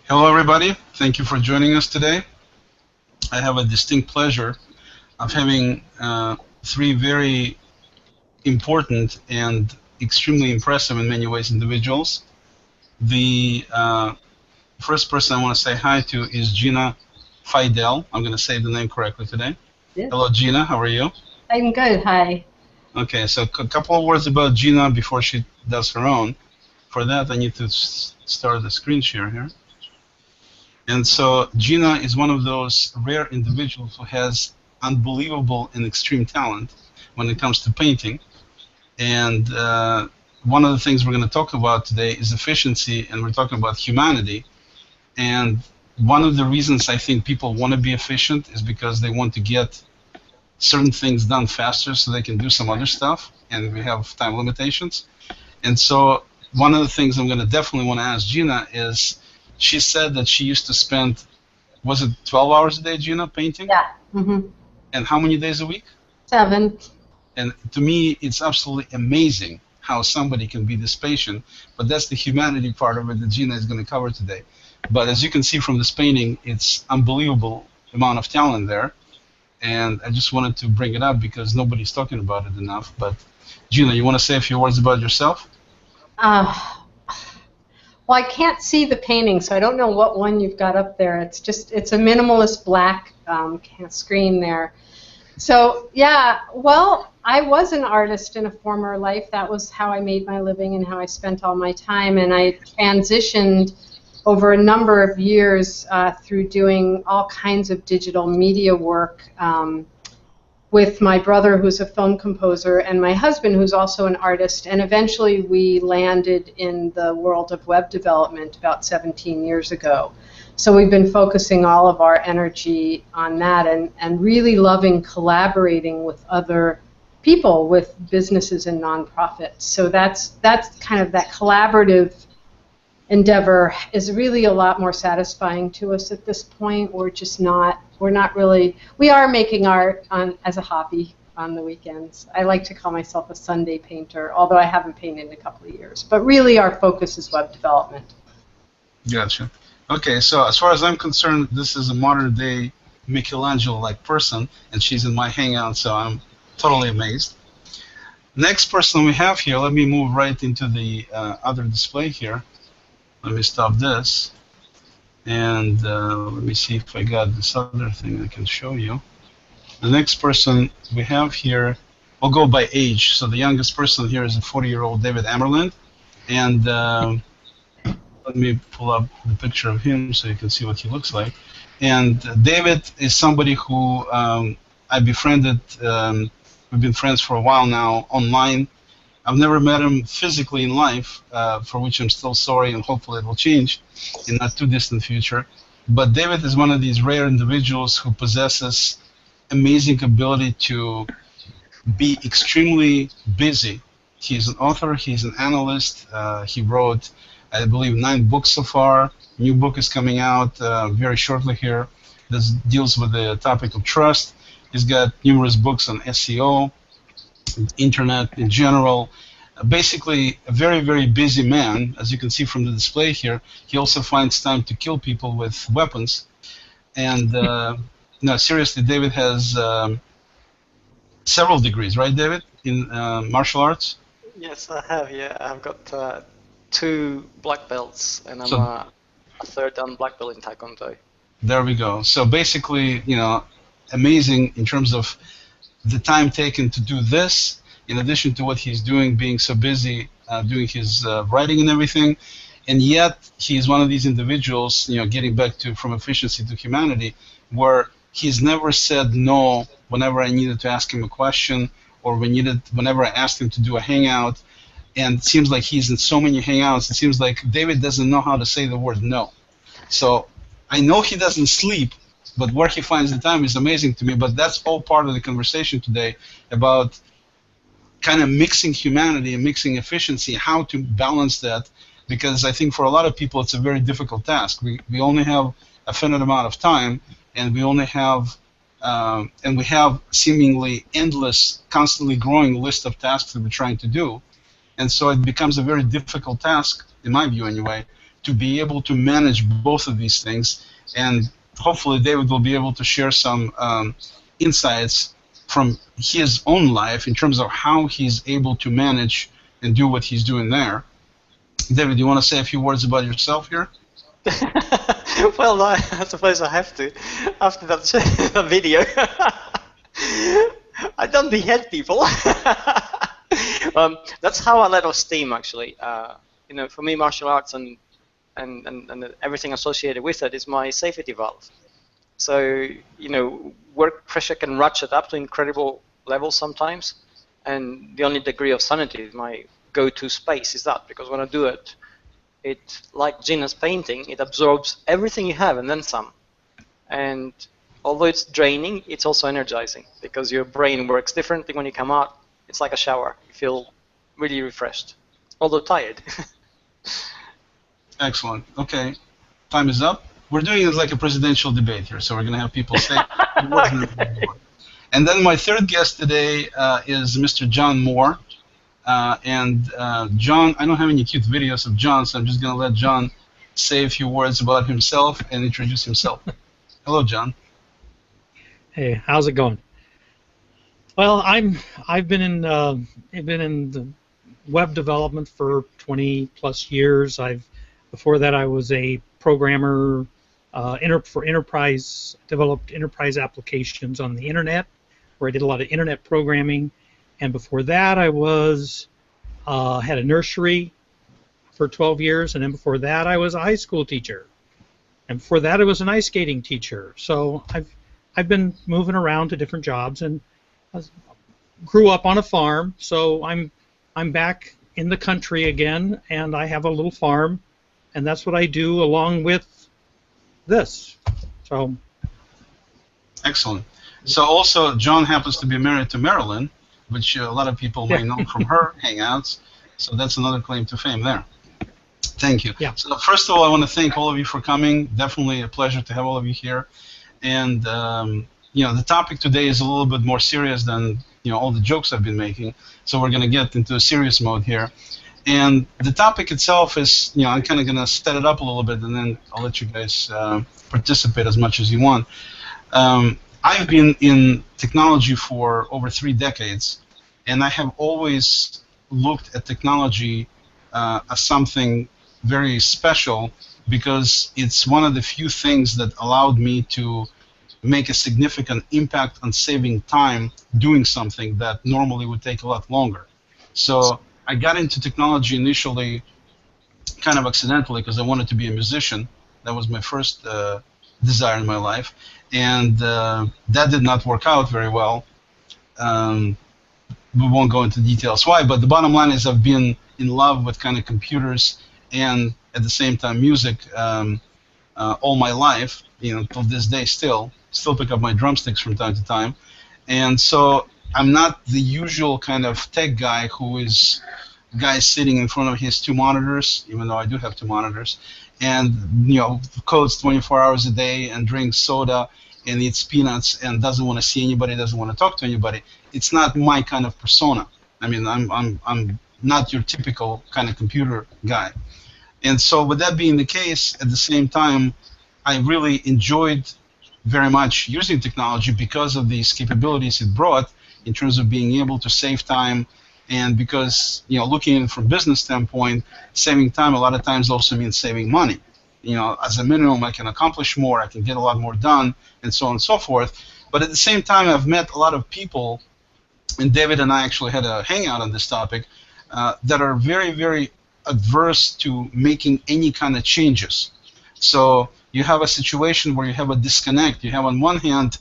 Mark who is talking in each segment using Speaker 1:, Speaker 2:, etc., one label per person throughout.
Speaker 1: Hello, everybody. Thank you for joining us today. I have a distinct pleasure of having three very important and extremely impressive in many ways individuals. The first person I want to say hi to is Gina Fiedel. I'm going to say the name correctly today.
Speaker 2: Yeah.
Speaker 1: Hello, Gina. How are you?
Speaker 2: I'm good. Hi.
Speaker 1: Okay, so a couple of words about Gina before she does her own. For that, I need to start the screen share here. And so Gina is one of those rare individuals who has unbelievable and extreme talent when it comes to painting. And one of the things we're going to talk about today is efficiency, and we're talking about humanity. And one of the reasons I think people want to be efficient is because they want to get certain things done faster so they can do some other stuff, and we have time limitations. And so one of the things I'm going to definitely want to ask Gina is, she said that she used to spend, was it 12 hours a day, Gina, painting?
Speaker 2: Yeah.
Speaker 1: And how many days a week?
Speaker 2: 7.
Speaker 1: And to me, it's absolutely amazing how somebody can be this patient, but that's the humanity part of it that Gina is going to cover today. But as you can see from this painting, it's unbelievable amount of talent there, and I just wanted to bring it up because nobody's talking about it enough. But Gina, you want to say a few words about yourself?
Speaker 2: Well, I can't see the painting, so I don't know what one you've got up there. It's a minimalist black screen there. So, yeah, well, I was an artist in a former life. That was how I made my living and how I spent all my time. And I transitioned over a number of years through doing all kinds of digital media work with my brother, who's a film composer, and my husband, who's also an artist. And eventually we landed in the world of web development about 17 years ago. So we've been focusing all of our energy on that and really loving collaborating with other people, with businesses and nonprofits. So that's kind of that collaborative endeavor is really a lot more satisfying to us at this point. We're not really, we are making art as a hobby on the weekends. I like to call myself a Sunday painter, although I haven't painted in a couple of years. But really our focus is web development.
Speaker 1: Gotcha. Okay, so as far as I'm concerned, this is a modern day Michelangelo-like person, and she's in my hangout, so I'm totally amazed. Next person we have here, let me move right into the other display here. Let me stop this, and let me see if I got this other thing I can show you. The next person we have here, we'll go by age. So the youngest person here is a 40-year-old David Amerland, and let me pull up the picture of him so you can see what he looks like. And David is somebody who I befriended. We've been friends for a while now online. I've never met him physically in life, for which I'm still sorry, and hopefully it will change in not too distant future. But David is one of these rare individuals who possesses amazing ability to be extremely busy. He's an author, he's an analyst, he wrote, I believe, 9 books so far. New book is coming out very shortly here. This deals with the topic of trust. He's got numerous books on SEO, internet in general. Basically a very, very busy man. As you can see from the display here, he also finds time to kill people with weapons. And no, seriously, David has several degrees, right, David, in martial arts?
Speaker 3: Yes, I have. Yeah, I've got 2 black belts, and I'm a 3rd dan black belt in Taekwondo.
Speaker 1: There we go. So basically, you know, amazing in terms of the time taken to do this, in addition to what he's doing, being so busy doing his writing and everything, and yet he's one of these individuals, you know, getting back to from efficiency to humanity, where he's never said no whenever I needed to ask him a question, or whenever I asked him to do a hangout. And it seems like he's in so many hangouts, it seems like David doesn't know how to say the word no. So I know he doesn't sleep, but where he finds the time is amazing to me. But that's all part of the conversation today about kind of mixing humanity and mixing efficiency, how to balance that, because I think for a lot of people it's a very difficult task. We only have a finite amount of time, and we only have and we have seemingly endless, constantly growing list of tasks that we're trying to do. And so it becomes a very difficult task, in my view anyway, to be able to manage both of these things. And hopefully David will be able to share some insights from his own life in terms of how he's able to manage and do what he's doing there. David, do you want to say a few words about yourself here?
Speaker 3: Well, I suppose I have to after that video. I don't behead people. That's how I let off steam, actually. You know, for me, martial arts and everything associated with it is my safety valve. So, you know, work pressure can ratchet up to incredible levels sometimes, and the only degree of sanity, my go-to space, is that, because when I do it, it, like Gina's painting, it absorbs everything you have and then some. And although it's draining, it's also energizing, because your brain works differently when you come out. It's like a shower. You feel really refreshed, although tired.
Speaker 1: Excellent. Okay, time is up. We're doing it like a presidential debate here, so we're going to have people say.
Speaker 3: Okay.
Speaker 1: And then my third guest today is Mr. John Moore. John, I don't have any cute videos of John, so I'm just going to let John say a few words about himself and introduce himself. Hello, John.
Speaker 4: Hey, how's it going? Well, I've been in the web development for 20 plus years. Before that I was a programmer for enterprise, developed enterprise applications on the internet, where I did a lot of internet programming. And before that I was had a nursery for 12 years, and then before that I was a high school teacher. And before that I was an ice skating teacher. So I've been moving around to different jobs, and I grew up on a farm, so I'm back in the country again, and I have a little farm, and that's what I do along with this. So
Speaker 1: excellent. So also John happens to be married to Marilyn, which a lot of people may know from her hangouts. So that's another claim to fame there. Thank you.
Speaker 4: Yeah.
Speaker 1: So first of all, I want to thank all of you for coming. Definitely a pleasure to have all of you here. And you know, the topic today is a little bit more serious than, you know, all the jokes I've been making. So we're going to get into a serious mode here. And the topic itself is, you know, I'm kind of going to set it up a little bit, and then I'll let you guys participate as much as you want. I've been in technology for over 3 decades, and I have always looked at technology as something very special, because it's one of the few things that allowed me to make a significant impact on saving time doing something that normally would take a lot longer. So I got into technology initially kind of accidentally because I wanted to be a musician. That was my first desire in my life, and that did not work out very well. We won't go into details why, but the bottom line is I've been in love with kind of computers and at the same time music all my life, you know, till this day still pick up my drumsticks from time to time. And so I'm not the usual kind of tech guy who is guy sitting in front of his 2 monitors, even though I do have 2 monitors, and, you know, codes 24 hours a day and drinks soda and eats peanuts and doesn't want to see anybody, doesn't want to talk to anybody. It's not my kind of persona. I mean, I'm not your typical kind of computer guy. And so with that being the case, at the same time, I really enjoyed very much using technology because of these capabilities it brought in terms of being able to save time, and because, you know, looking at it from a business standpoint, saving time a lot of times also means saving money. You know, as a minimum, I can accomplish more, I can get a lot more done, and so on and so forth. But at the same time, I've met a lot of people, and David and I actually had a hangout on this topic, that are very, very adverse to making any kind of changes. So you have a situation where you have a disconnect. You have, on one hand,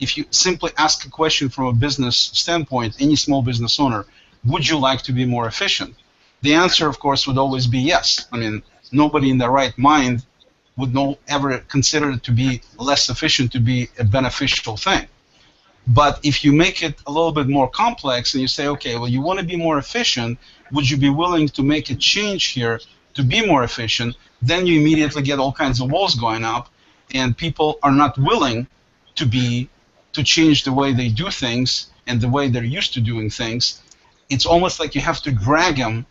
Speaker 1: if you simply ask a question from a business standpoint, any small business owner, would you like to be more efficient? The answer, of course, would always be yes. I mean, nobody in their right mind would ever consider it to be less efficient to be a beneficial thing. But if you make it a little bit more complex and you say, okay, well, you want to be more efficient, would you be willing to make a change here to be more efficient? Then you immediately get all kinds of walls going up, and people are not willing to change the way they do things and the way they're used to doing things. It's almost like you have to drag them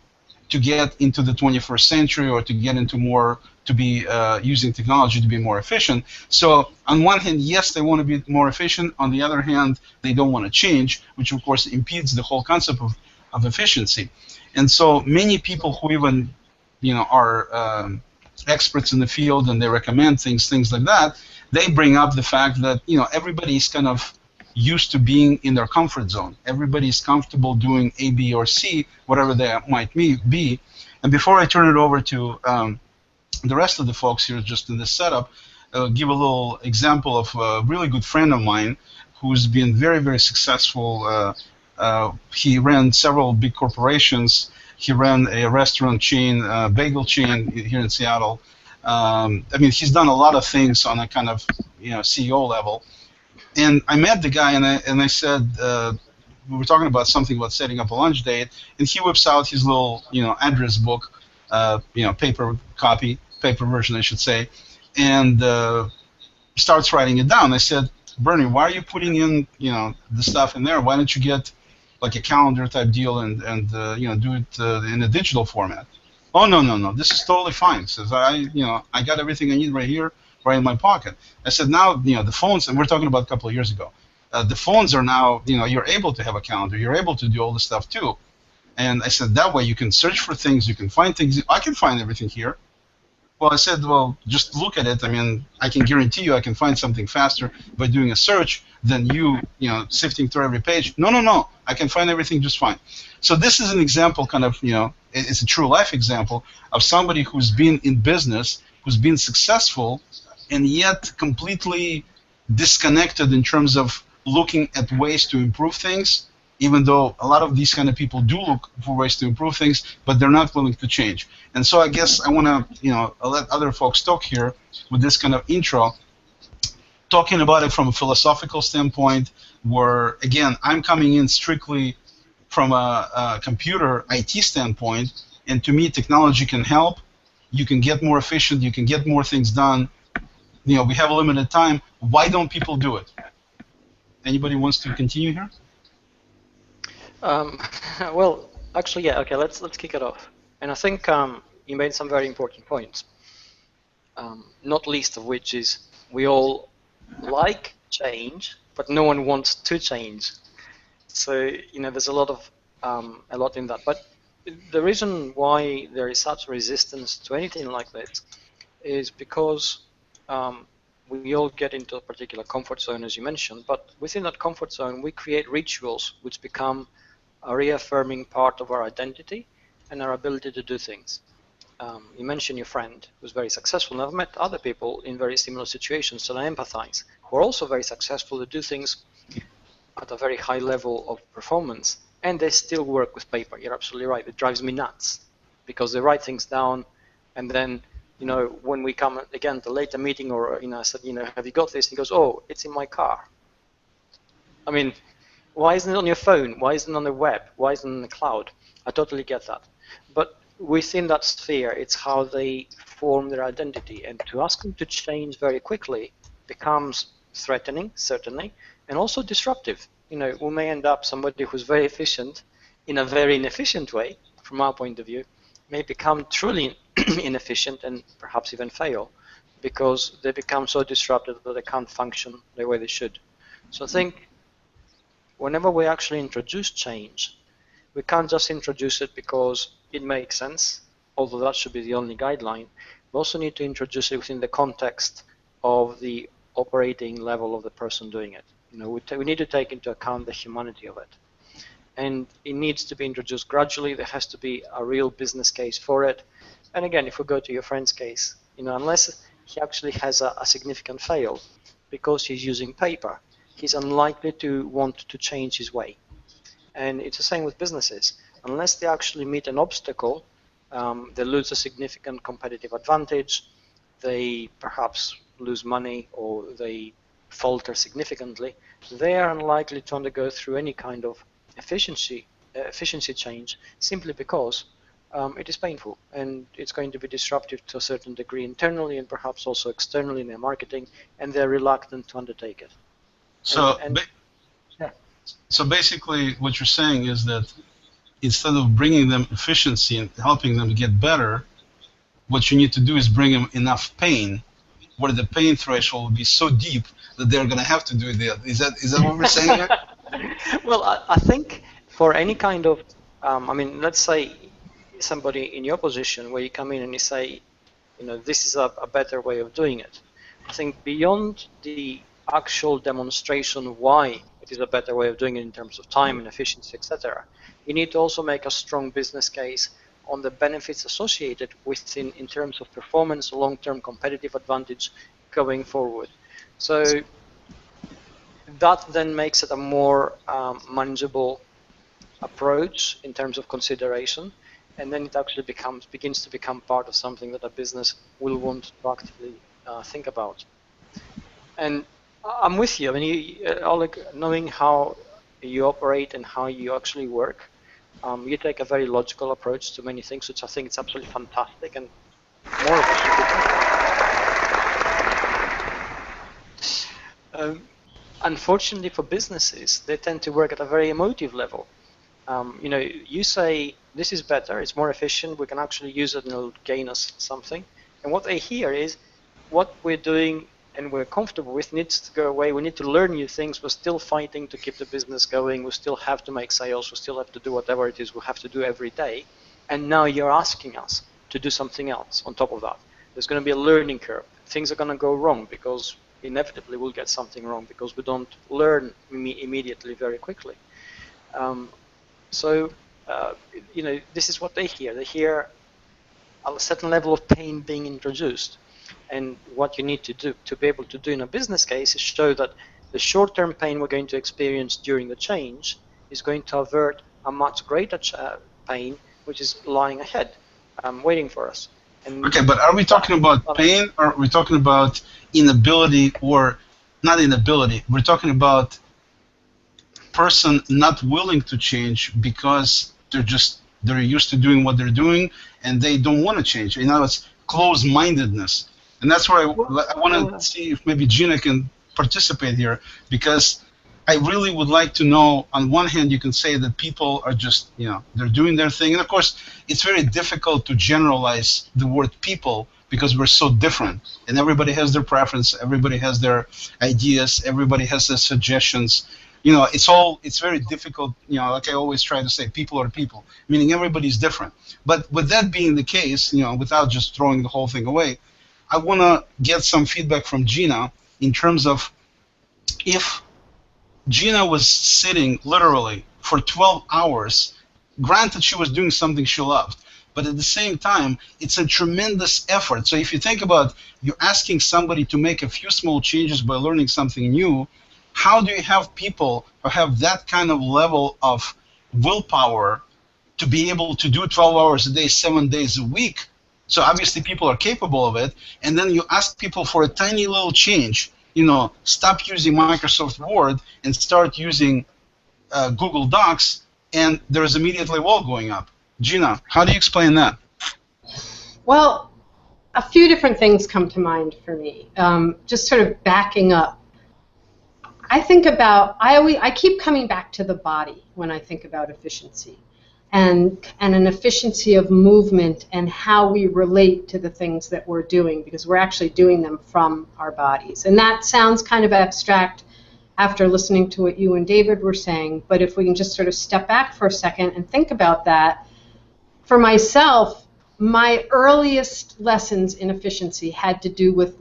Speaker 1: to get into the 21st century or to get into more, to be using technology to be more efficient. So on one hand, yes, they want to be more efficient. On the other hand, they don't want to change, which of course impedes the whole concept of efficiency. And so many people who even, are experts in the field and they recommend things like that, they bring up the fact that, everybody's kind of used to being in their comfort zone. Everybody's comfortable doing A, B, or C, whatever they might be. And before I turn it over to the rest of the folks here, just in this setup, give a little example of a really good friend of mine who's been very, very successful. He ran several big corporations. He ran a restaurant chain, bagel chain here in Seattle. He's done a lot of things on a kind of CEO level. And I met the guy, and I said, we were talking about something about setting up a lunch date, and he whips out his little address book, paper version, I should say, and starts writing it down. I said, Bernie, why are you putting in the stuff in there? Why don't you get like a calendar type deal and do it in a digital format? Oh, no, this is totally fine. Says I got everything I need right here, right in my pocket. I said, now the phones, and we're talking about a couple of years ago, the phones are now, you're able to have a calendar, you're able to do all this stuff too. And I said, that way you can search for things, you can find things. I can find everything here. Well, I said, well, just look at it. I can guarantee you I can find something faster by doing a search than you sifting through every page. No, I can find everything just fine. So this is an example, kind of, it's a true life example of somebody who's been in business, who's been successful, and yet completely disconnected in terms of looking at ways to improve things, even though a lot of these kind of people do look for ways to improve things, but they're not willing to change. And so I guess I want to, let other folks talk here with this kind of intro, talking about it from a philosophical standpoint, where, again, I'm coming in strictly from a computer IT standpoint, and to me, technology can help. You can get more efficient. You can get more things done. We have a limited time. Why don't people do it? Anybody wants to continue here?
Speaker 3: Well, actually, yeah. Okay, let's kick it off. And I think you made some very important points. Not least of which is we all like change, but no one wants to change. So there's a lot in that. But the reason why there is such resistance to anything like this is because we all get into a particular comfort zone, as you mentioned. But within that comfort zone, we create rituals which become a reaffirming part of our identity and our ability to do things. You mentioned your friend who's very successful, and I've met other people in very similar situations, so I empathize, who are also very successful to do things at a very high level of performance, and they still work with paper. You're absolutely right. It drives me nuts because they write things down, and then when we come again to later meeting, or I said, have you got this? He goes, oh, it's in my car. Why isn't it on your phone? Why isn't it on the web? Why isn't it in the cloud? I totally get that. But within that sphere, it's how they form their identity. And to ask them to change very quickly becomes threatening, certainly, and also disruptive. We may end up somebody who's very efficient in a very inefficient way, from our point of view, may become truly inefficient and perhaps even fail because they become so disrupted that they can't function the way they should. So I think whenever we actually introduce change, we can't just introduce it because it makes sense, although that should be the only guideline. We also need to introduce it within the context of the operating level of the person doing it. We need to take into account the humanity of it. And it needs to be introduced gradually. There has to be a real business case for it. And again, if we go to your friend's case, unless he actually has a significant fail because he's using paper, he's unlikely to want to change his way. And it's the same with businesses. Unless they actually meet an obstacle, they lose a significant competitive advantage, they perhaps lose money, or they falter significantly, they are unlikely to undergo through any kind of efficiency change, simply because it is painful and it's going to be disruptive to a certain degree internally and perhaps also externally in their marketing, and they're reluctant to undertake it.
Speaker 1: So basically what you're saying is that instead of bringing them efficiency and helping them get better, what you need to do is bring them enough pain where the pain threshold will be so deep that they're going to have to do that. Is that what we're saying here?
Speaker 3: Well, I think for any kind of, I mean, let's say somebody in your position where you come in and you say, you know, this is a better way of doing it. I think beyond the actual demonstration why it is a better way of doing it in terms of time and efficiency, etc., you need to also make a strong business case on the benefits associated within in terms of performance, long-term competitive advantage going forward. So that then makes it a more manageable approach in terms of consideration, and then it actually begins to become part of something that a business will want to actively think about. And I'm with you. I mean, Oleg, knowing how you operate and how you actually work, you take a very logical approach to many things, which I think is absolutely fantastic, and more of us should be. Unfortunately for businesses, they tend to work at a very emotive level. You know, you say, this is better, it's more efficient, we can actually use it and it'll gain us something. And what they hear is, what we're doing and we're comfortable with needs to go away, we need to learn new things, we're still fighting to keep the business going, we still have to make sales, we still have to do whatever it is we have to do every day. And now you're asking us to do something else on top of that. There's going to be a learning curve. Things are going to go wrong because inevitably we'll get something wrong because we don't learn immediately very quickly. So, you know, this is what they hear. They hear a certain level of pain being introduced. And what you need to do to be able to do in a business case is show that the short-term pain we're going to experience during the change is going to avert a much greater pain which is lying ahead, waiting for us. And
Speaker 1: okay, but are we talking about pain, or are we talking about inability, or not inability? We're talking about person not willing to change because they're used to doing what they're doing and they don't want to change. In other words, closed-mindedness. And that's where I want to see if maybe Gina can participate here, because I really would like to know, on one hand, you can say that people are just, you know, they're doing their thing. And of course, it's very difficult to generalize the word people because we're so different. And everybody has their preference, everybody has their ideas, everybody has their suggestions. You know, it's very difficult, you know, like I always try to say, people are people, meaning everybody's different. But with that being the case, you know, without just throwing the whole thing away, I want to get some feedback from Gina in terms of if Gina was sitting literally for 12 hours, granted she was doing something she loved, but at the same time, it's a tremendous effort. So if you think about you asking somebody to make a few small changes by learning something new, how do you have people who have that kind of level of willpower to be able to do 12 hours a day, 7 days a week? So obviously people are capable of it, and then you ask people for a tiny little change, you know, stop using Microsoft Word and start using Google Docs, and there's immediately a wall going up. Gina, how do you explain that?
Speaker 2: Well, a few different things come to mind for me. Just sort of backing up. I think about, I keep coming back to the body when I think about efficiency, and an efficiency of movement and how we relate to the things that we're doing, because we're actually doing them from our bodies. And that sounds kind of abstract after listening to what you and David were saying, but if we can just sort of step back for a second and think about that, for myself, my earliest lessons in efficiency had to do with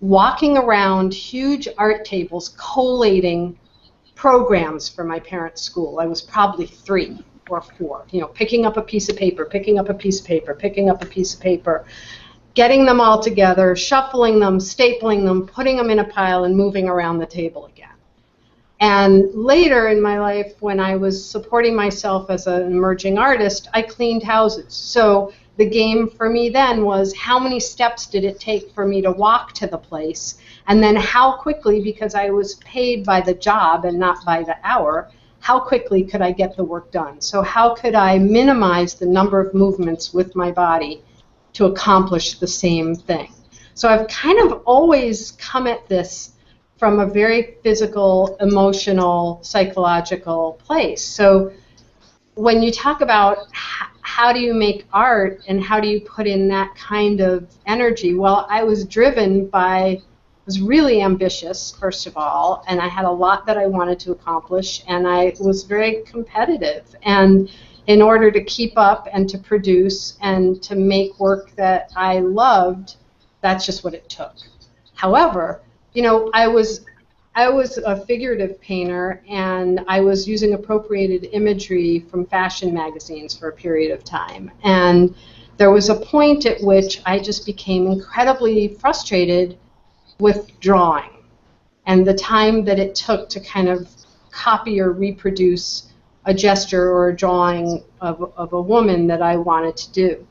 Speaker 2: walking around huge art tables collating programs for my parents' school. I was probably 3 or 4, you know, picking up a piece of paper, picking up a piece of paper, picking up a piece of paper, getting them all together, shuffling them, stapling them, putting them in a pile, and moving around the table again. And later in my life, when I was supporting myself as an emerging artist, I cleaned houses. So the game for me then was, how many steps did it take for me to walk to the place? And then how quickly, because I was paid by the job and not by the hour, how quickly could I get the work done? So how could I minimize the number of movements with my body to accomplish the same thing? So I've kind of always come at this from a very physical, emotional, psychological place. So when you talk about how do you make art and how do you put in that kind of energy, well, I was driven by, was really ambitious, first of all, and I had a lot that I wanted to accomplish, and I was very competitive. And in order to keep up and to produce and to make work that I loved, that's just what it took. However, you know, I was a figurative painter, and I was using appropriated imagery from fashion magazines for a period of time. And there was a point at which I just became incredibly frustrated with drawing and the time that it took to kind of copy or reproduce a gesture or a drawing of a woman that I wanted to do.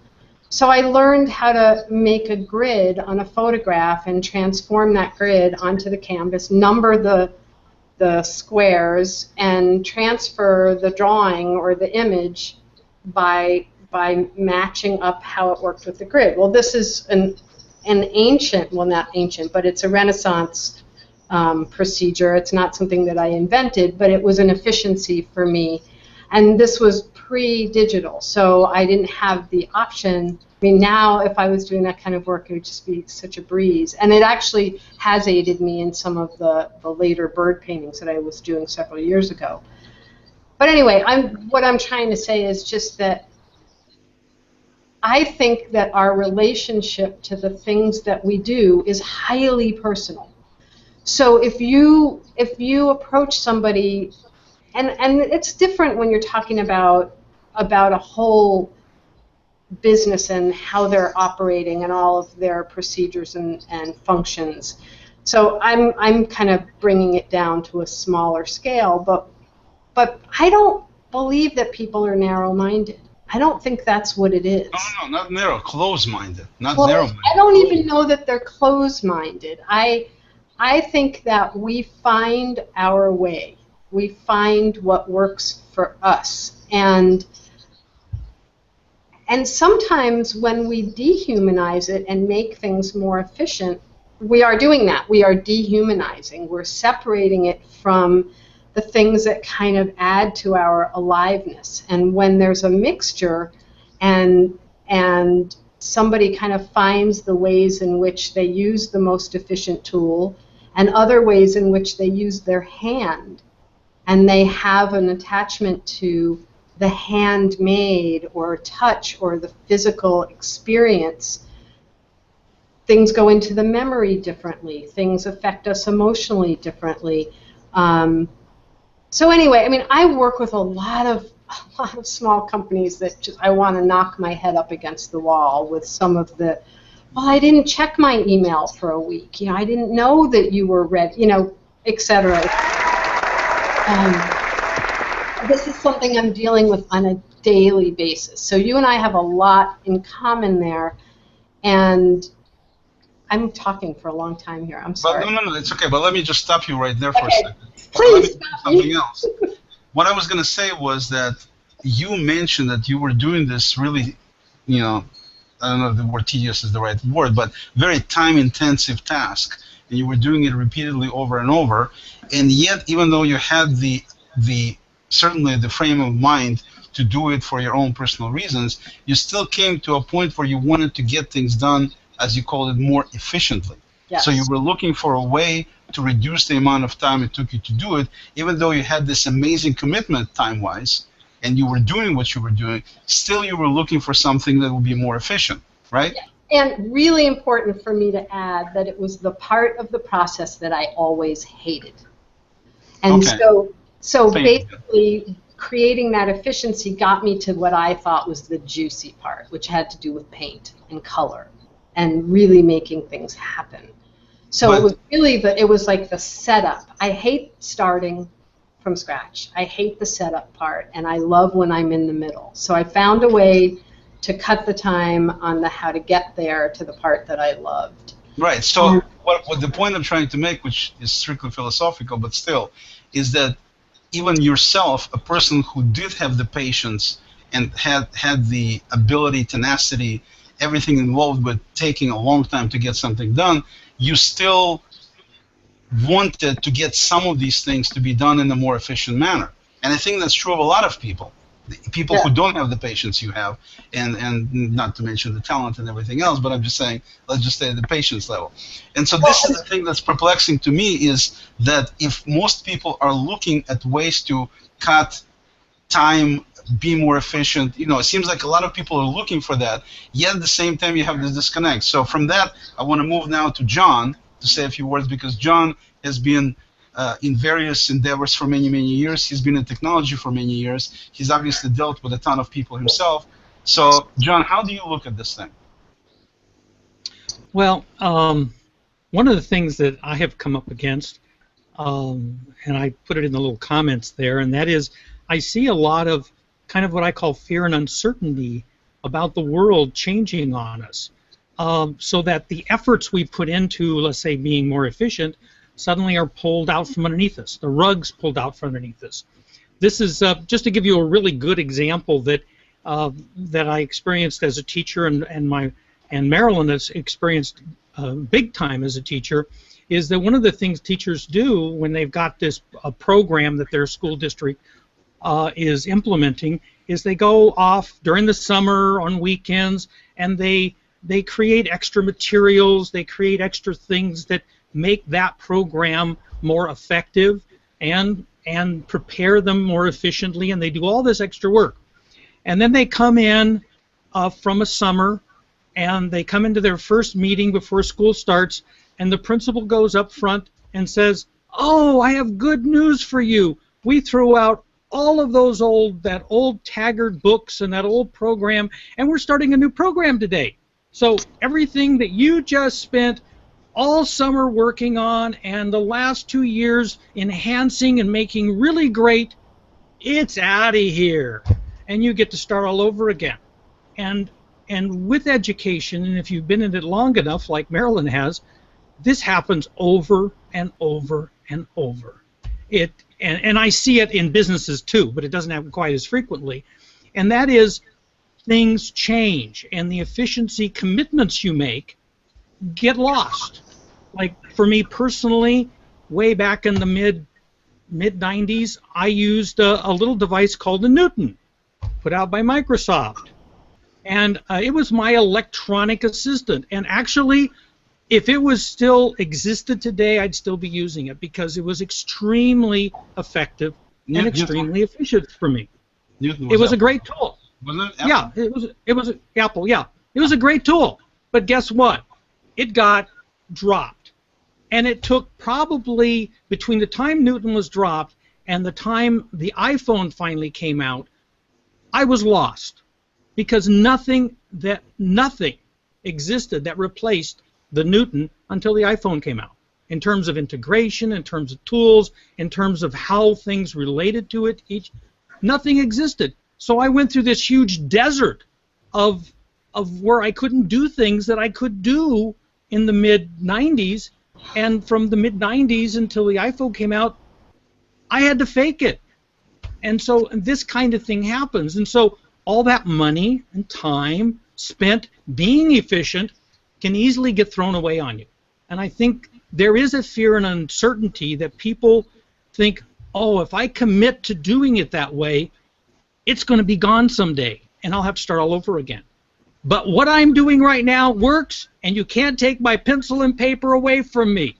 Speaker 2: So I learned how to make a grid on a photograph and transform that grid onto the canvas, number the squares, and transfer the drawing or the image by matching up how it worked with the grid. Well, this is an ancient, well, not ancient, but it's a Renaissance procedure. It's not something that I invented, but it was an efficiency for me. And this was pre-digital, so I didn't have the option. I mean, now if I was doing that kind of work, it would just be such a breeze. And it actually has aided me in some of the later bird paintings that I was doing several years ago. But anyway, what I'm trying to say is just that I think that our relationship to the things that we do is highly personal. So if you approach somebody, and it's different when you're talking about a whole business and how they're operating and all of their procedures and functions. So I'm kind of bringing it down to a smaller scale, but I don't believe that people are narrow-minded. I don't think that's what it is.
Speaker 1: No, not narrow, close-minded, not
Speaker 2: well,
Speaker 1: narrow-minded.
Speaker 2: I don't even know that they're close-minded. I think that we find our way. We find what works for us. And sometimes when we dehumanize it and make things more efficient, we are doing that. We are dehumanizing. We're separating it from the things that kind of add to our aliveness. And when there's a mixture and somebody kind of finds the ways in which they use the most efficient tool and other ways in which they use their hand, and they have an attachment to the handmade or touch or the physical experience, things go into the memory differently. Things affect us emotionally differently. So anyway, I mean, I work with a lot of small companies that just, I want to knock my head up against the wall with some of the, well, I didn't check my email for a week. You know, I didn't know that you were ready, you know, etc. This is something I'm dealing with on a daily basis. So you and I have a lot in common there, and I'm talking for a long time here. I'm sorry.
Speaker 1: But no, it's okay. But let me just stop you right there for a second.
Speaker 2: Please stop
Speaker 1: something else. What I was going to say was that you mentioned that you were doing this really, you know, I don't know if the word tedious is the right word, but very time-intensive task, and you were doing it repeatedly over and over, and yet, even though you had the certainly the frame of mind to do it for your own personal reasons, you still came to a point where you wanted to get things done, as you called it, more efficiently.
Speaker 2: Yes.
Speaker 1: So you were looking for a way to reduce the amount of time it took you to do it, even though you had this amazing commitment time-wise, and you were doing what you were doing, still you were looking for something that would be more efficient, right?
Speaker 2: Yeah. And really important for me to add that it was the part of the process that I always hated. And
Speaker 1: Okay.
Speaker 2: So basically, creating that efficiency got me to what I thought was the juicy part, which had to do with paint and color and really making things happen. So it was really it was like the setup. I hate starting from scratch. I hate the setup part, and I love when I'm in the middle. So I found a way to cut the time on the how to get there to the part that I loved.
Speaker 1: Right. So what the point I'm trying to make, which is strictly philosophical, but still, is that even yourself, a person who did have the patience and had the ability, tenacity, everything involved with taking a long time to get something done, you still wanted to get some of these things to be done in a more efficient manner. And I think that's true of a lot of people. people who don't have the patience you have, and not to mention the talent and everything else, but I'm just saying, let's just say the patience level. And so this is the thing that's perplexing to me, is that if most people are looking at ways to cut time, be more efficient, it seems like a lot of people are looking for that, yet at the same time you have this disconnect. So from that, I want to move now to John to say a few words, because John has been in various endeavors for many, many years. He's been in technology for many years. He's obviously dealt with a ton of people himself. So, John, how do you look at this thing?
Speaker 4: Well, one of the things that I have come up against, and I put it in the little comments there, and that is I see a lot of kind of what I call fear and uncertainty about the world changing on us, so that the efforts we put into, let's say, being more efficient suddenly are pulled out from underneath us. The rug's pulled out from underneath us. This is just to give you a really good example that that I experienced as a teacher, and Marilyn has experienced big time as a teacher, is that one of the things teachers do when they've got this program that their school district is implementing is they go off during the summer on weekends, and they create extra materials, they create extra things that make that program more effective and prepare them more efficiently, and they do all this extra work. And then they come in from a summer, and they come into their first meeting before school starts, and the principal goes up front and says, "Oh, I have good news for you. We threw out all of those old Taggart books and that old program, and we're starting a new program today. So everything that you just spent all summer working on and the last 2 years enhancing and making really great, it's out of here, and you get to start all over again." And with education, and if you've been in it long enough, like Marilyn has, this happens over and over and over. And I see it in businesses too, but it doesn't happen quite as frequently. And that is, things change, and the efficiency commitments you make get lost. Like for me personally, way back in the mid 90s, I used a little device called the Newton, put out by Microsoft, and it was my electronic assistant. And actually, if it was still existed today, I'd still be using it because it was extremely effective and extremely efficient for me. It was a great tool.
Speaker 1: Was it Apple?
Speaker 4: Yeah, it was Apple. Yeah, it was a great tool. But guess what? It got dropped, and it took probably between the time Newton was dropped and the time the iPhone finally came out, I was lost, because nothing existed that replaced the Newton until the iPhone came out, in terms of integration, in terms of tools, in terms of how things related to it. Nothing existed. So I went through this huge desert of where I couldn't do things that I could do in the mid-90s, and from the mid-90s until the iPhone came out, I had to fake it. And so this kind of thing happens. And so all that money and time spent being efficient can easily get thrown away on you. And I think there is a fear and uncertainty that people think, oh, if I commit to doing it that way, it's going to be gone someday, and I'll have to start all over again. But what I'm doing right now works, and you can't take my pencil and paper away from me.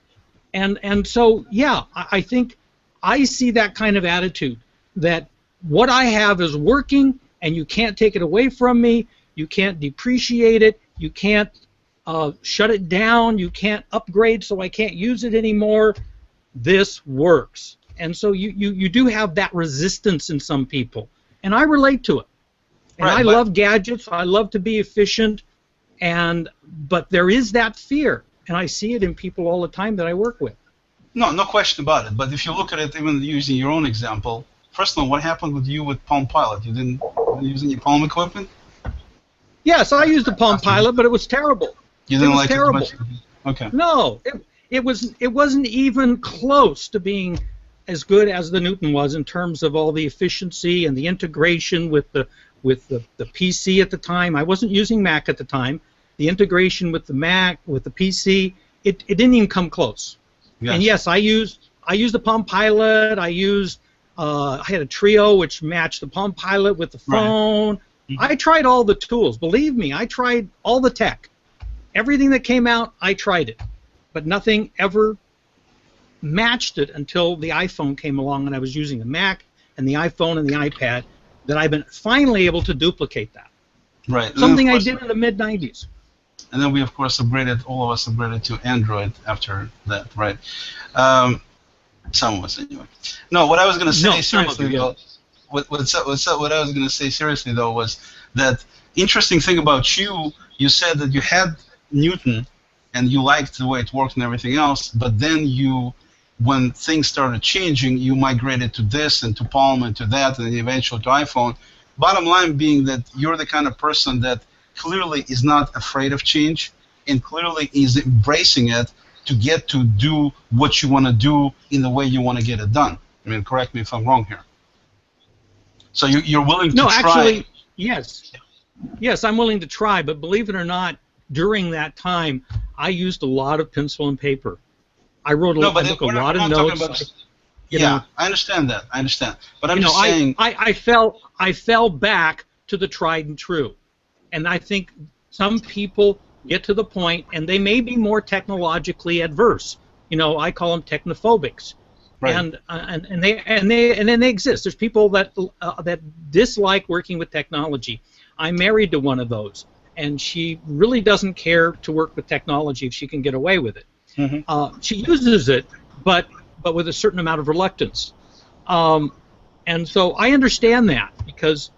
Speaker 4: And so, yeah, I think I see that kind of attitude, that what I have is working, and you can't take it away from me, you can't depreciate it, you can't shut it down, you can't upgrade so I can't use it anymore. This works. And so you do have that resistance in some people, and I relate to it. And I love gadgets, I love to be efficient, but there is that fear, and I see it in people all the time that I work with.
Speaker 1: No question about it. But if you look at it, even using your own example, first of all, what happened with you with Palm Pilot? You didn't use any Palm equipment?
Speaker 4: Yes, I used the Palm Pilot, but it was terrible.
Speaker 1: You didn't like
Speaker 4: terrible.
Speaker 1: it much? Okay.
Speaker 4: No, it wasn't even close to being as good as the Newton was in terms of all the efficiency and the integration with the PC at the time. I wasn't using Mac at the time. The integration with the Mac, with the PC, it didn't even come close. Yes. And yes, I used the Palm Pilot. I used I had a Trio which matched the Palm Pilot with the phone.
Speaker 1: Right.
Speaker 4: I tried all the tools. Believe me, I tried all the tech. Everything that came out, I tried it. But nothing ever matched it until the iPhone came along and I was using the Mac and the iPhone and the iPad, that I've been finally able to duplicate that.
Speaker 1: Right.
Speaker 4: Something I did in the mid-90s.
Speaker 1: And then we, of course, all of us upgraded to Android after that, right? Some of us, anyway. No, what I was going to say seriously, though, what I was going to say seriously, though, was that interesting thing about you said that you had Newton, and you liked the way it worked and everything else, but then when things started changing, you migrated to this and to Palm and to that and eventually to iPhone. Bottom line being that you're the kind of person that clearly is not afraid of change and clearly is embracing it to get to do what you want to do in the way you want to get it done. I mean, correct me if I'm wrong here. So you're willing to try.
Speaker 4: No, actually, yes. Yes, I'm willing to try, but believe it or not, during that time, I used a lot of pencil and paper. I wrote a lot of notes.
Speaker 1: Yeah, I understand that. I understand. But I'm just saying...
Speaker 4: I fell back to the tried and true. And I think some people get to the point, and they may be more technologically adverse. I call them technophobics. Right. And they exist. There's people that dislike working with technology. I'm married to one of those, and she really doesn't care to work with technology if she can get away with it. Mm-hmm. She uses it, but with a certain amount of reluctance. And so I understand that, because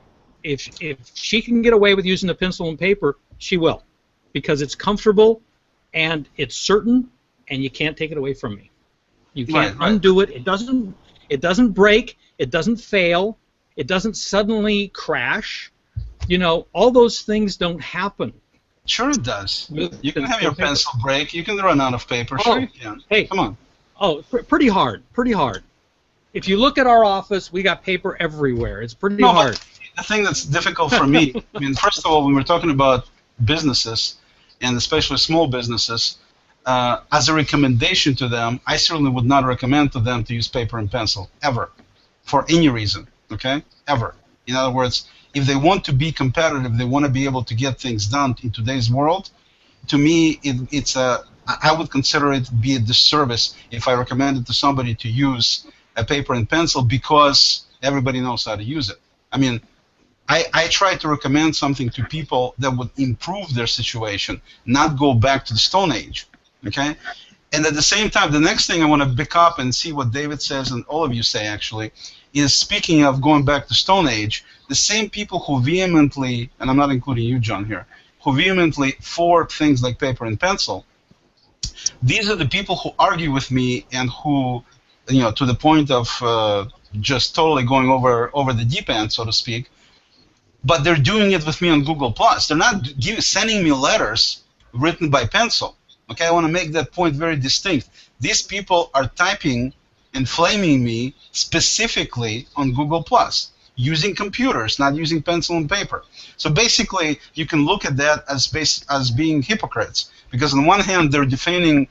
Speaker 4: if she can get away with using a pencil and paper, she will, because it's comfortable and it's certain, and you can't take it away from me. You can't undo it. It doesn't break. It doesn't fail. It doesn't suddenly crash. All those things don't happen.
Speaker 1: Sure it does. You can have your pencil break. You can run out of paper. Sure you can.
Speaker 4: Hey,
Speaker 1: come on.
Speaker 4: Oh, pretty hard. Pretty hard. If you look at our office, we got paper everywhere. It's pretty hard.
Speaker 1: The thing that's difficult for me, I mean, first of all, when we're talking about businesses, and especially small businesses, as a recommendation to them, I certainly would not recommend to them to use paper and pencil, ever, for any reason, okay? Ever. In other words, if they want to be competitive, they want to be able to get things done in today's world, to me, I would consider it be a disservice if I recommended to somebody to use a paper and pencil because everybody knows how to use it. I mean, I try to recommend something to people that would improve their situation, not go back to the Stone Age, okay? And at the same time, the next thing I want to pick up and see what David says, and all of you say actually, is speaking of going back to Stone Age, the same people who vehemently, and I'm not including you, John, here, who vehemently for things like paper and pencil, these are the people who argue with me and who, to the point of just totally going over the deep end, so to speak, but they're doing it with me on Google+. They're not sending me letters written by pencil. Okay, I want to make that point very distinct. These people are typing and flaming me specifically on Google+, using computers, not using pencil and paper. So basically, you can look at that as being hypocrites, because on one hand, they're defending,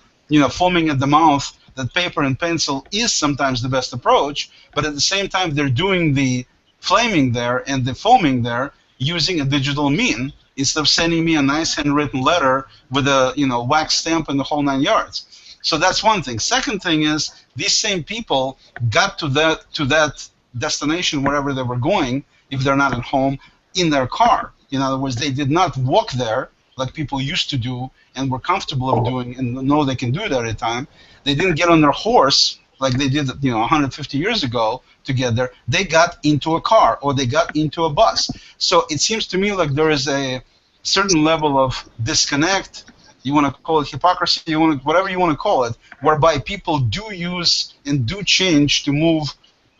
Speaker 1: foaming at the mouth that paper and pencil is sometimes the best approach, but at the same time, they're doing the flaming there and the foaming there using a digital mean instead of sending me a nice handwritten letter with a wax stamp and the whole 9 yards. So that's one thing. Second thing is these same people got to that destination wherever they were going, if they're not at home, in their car. In other words, they did not walk there like people used to do and were comfortable of doing and know they can do it every time. They didn't get on their horse like they did 150 years ago to get there. They got into a car or they got into a bus. So it seems to me like there is a certain level of disconnect, you want to call it hypocrisy, whatever you want to call it, whereby people do use and do change to move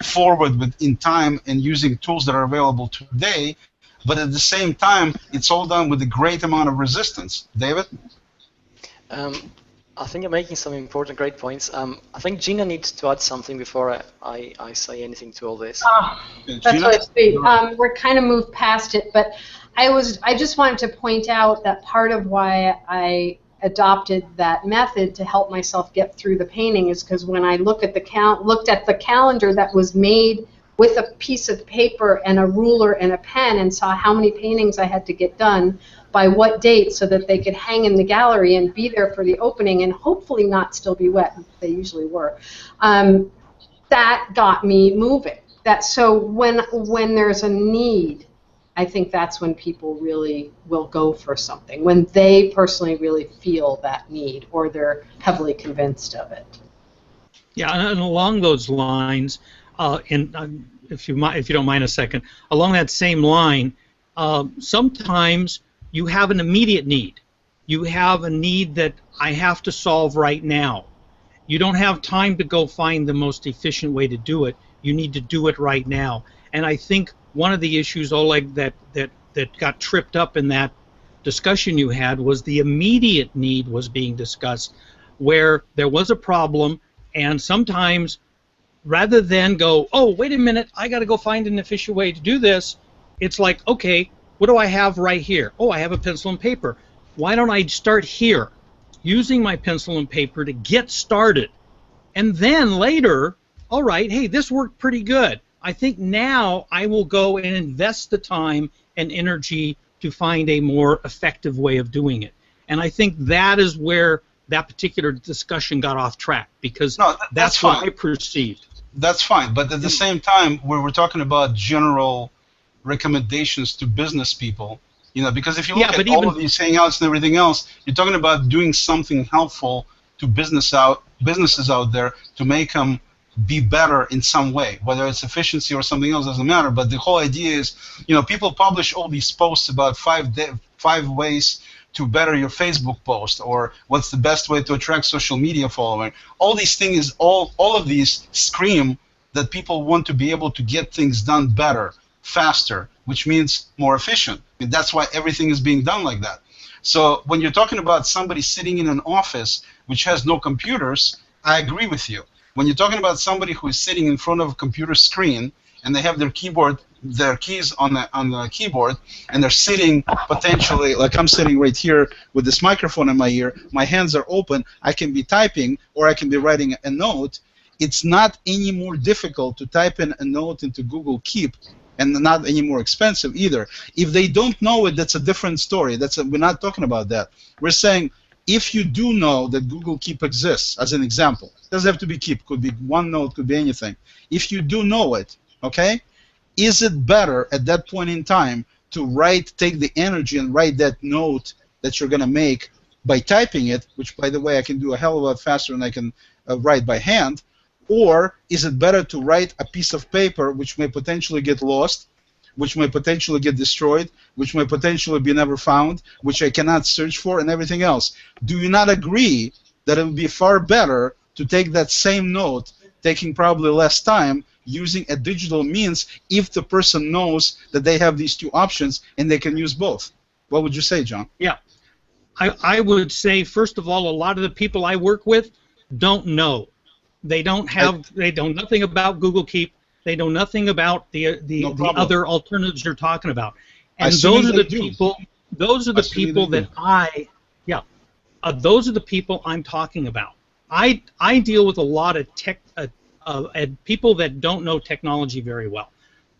Speaker 1: forward in time and using tools that are available today, but at the same time, it's all done with a great amount of resistance. David?
Speaker 3: I think you're making some important, great points. I think Gina needs to add something before I say anything to all this.
Speaker 2: That's really sweet. We're kind of moved past it, but I just wanted to point out that part of why I adopted that method to help myself get through the painting is because when I looked at the calendar that was made with a piece of paper and a ruler and a pen and saw how many paintings I had to get done by what date so that they could hang in the gallery and be there for the opening and hopefully not still be wet. They usually were. That got me moving. So when there's a need, I think that's when people really will go for something, when they personally really feel that need or they're heavily convinced of it.
Speaker 4: Yeah, and along those lines, if you don't mind a second, along that same line, sometimes you have an immediate need. You have a need that I have to solve right now. You don't have time to go find the most efficient way to do it. You need to do it right now. And I think one of the issues, Oleg, that got tripped up in that discussion you had was the immediate need was being discussed, where there was a problem, and sometimes rather than go, oh, wait a minute, I got to go find an efficient way to do this, it's like, okay, what do I have right here? Oh, I have a pencil and paper. Why don't I start here, using my pencil and paper to get started? And then later, all right, hey, this worked pretty good. I think now I will go and invest the time and energy to find a more effective way of doing it. And I think that is where that particular discussion got off track, because
Speaker 1: No,
Speaker 4: that's what I perceived.
Speaker 1: That's fine, but at the same time, we're talking about general recommendations to business people, because if you look at all of these hangouts and everything else, you're talking about doing something helpful to businesses out there to make them be better in some way, whether it's efficiency or something else, doesn't matter. But the whole idea is, people publish all these posts about five ways to better your Facebook post, or what's the best way to attract social media following. All these things, all of these scream that people want to be able to get things done better, faster, which means more efficient. And that's why everything is being done like that. So when you're talking about somebody sitting in an office which has no computers, I agree with you. When you're talking about somebody who is sitting in front of a computer screen and they have their keys on the keyboard, and they're sitting potentially, like I'm sitting right here with this microphone in my ear, my hands are open, I can be typing or I can be writing a note. It's not any more difficult to type in a note into Google Keep, and not any more expensive either. If they don't know it, that's a different story. We're not talking about that. We're saying, if you do know that Google Keep exists, as an example, it doesn't have to be Keep, could be OneNote, could be anything. If you do know it, okay, is it better at that point in time to take the energy and write that note that you're going to make by typing it, which, by the way, I can do a hell of a lot faster than I can write by hand, or is it better to write a piece of paper which may potentially get lost, which may potentially get destroyed, which may potentially be never found, which I cannot search for, and everything else? Do you not agree that it would be far better to take that same note, taking probably less time, using a digital means, if the person knows that they have these two options and they can use both? What would you say, John?
Speaker 4: Yeah, I would say, first of all, a lot of the people I work with don't know. They don't know nothing about Google Keep. They know nothing about the other alternatives you're talking about. And those are the people. Those are the people that those are the people I'm talking about. I deal with a lot of people that don't know technology very well.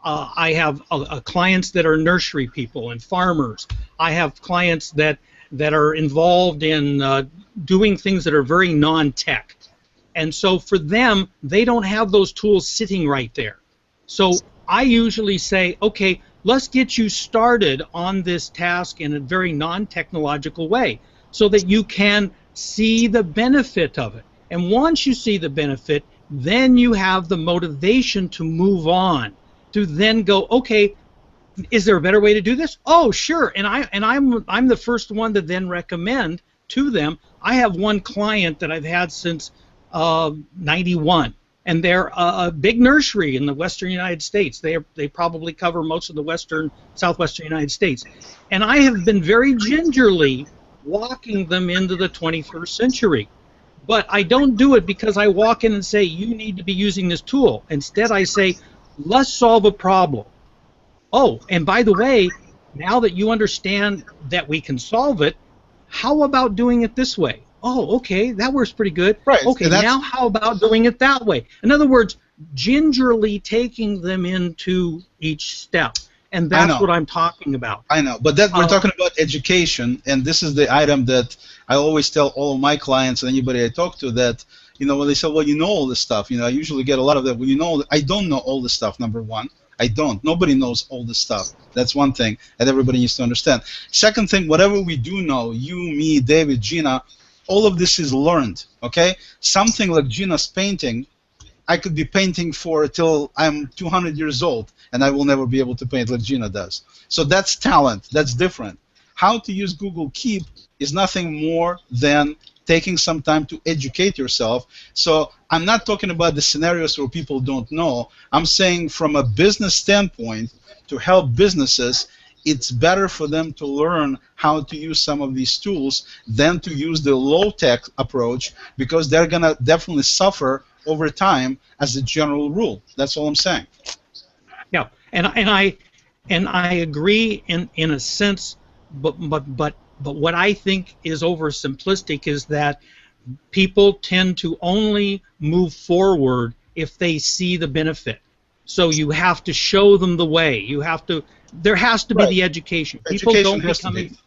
Speaker 4: I have clients that are nursery people and farmers. I have clients that are involved in doing things that are very non-tech. And so for them, they don't have those tools sitting right there. So I usually say, okay, let's get you started on this task in a very non-technological way so that you can see the benefit of it. And once you see the benefit, then you have the motivation to move on, to then go, okay, is there a better way to do this? Oh, sure. And I'm the first one to then recommend to them. I have one client that I've had since 91, and they're a big nursery in the western United States. They probably cover most of the southwestern United States. And I have been very gingerly walking them into the 21st century. But I don't do it because I walk in and say, you need to be using this tool. Instead, I say, let's solve a problem. Oh, and by the way, now that you understand that we can solve it, how about doing it this way? Oh, okay, that works pretty good.
Speaker 1: Right.
Speaker 4: Okay, now how about doing it that way? In other words, gingerly taking them into each step. And
Speaker 1: I
Speaker 4: that's
Speaker 1: know.
Speaker 4: what I'm talking about.
Speaker 1: I know, but that we're talking about education, and this is the item that I always tell all of my clients and anybody I talk to that, when they say, well, you know all this stuff, I usually get a lot of that. Well, I don't know all this stuff, number one. I don't. Nobody knows all this stuff. That's one thing that everybody needs to understand. Second thing, whatever we do know, you, me, David, Gina, all of this is learned, okay? Something like Gina's painting, I could be painting for till I'm 200 years old, and I will never be able to paint like Gina does. So that's talent. That's different. How to use Google Keep is nothing more than taking some time to educate yourself. So I'm not talking about the scenarios where people don't know. I'm saying from a business standpoint, to help businesses, it's better for them to learn how to use some of these tools than to use the low-tech approach, because they're going to definitely suffer over time as a general rule. That's all I'm saying.
Speaker 4: Yeah, and I agree in a sense, but what I think is oversimplistic is that people tend to only move forward if they see the benefit. So you have to show them the way. There has to be
Speaker 1: Right.
Speaker 4: the education. People
Speaker 1: Education
Speaker 4: don't
Speaker 1: has to
Speaker 4: become
Speaker 1: be.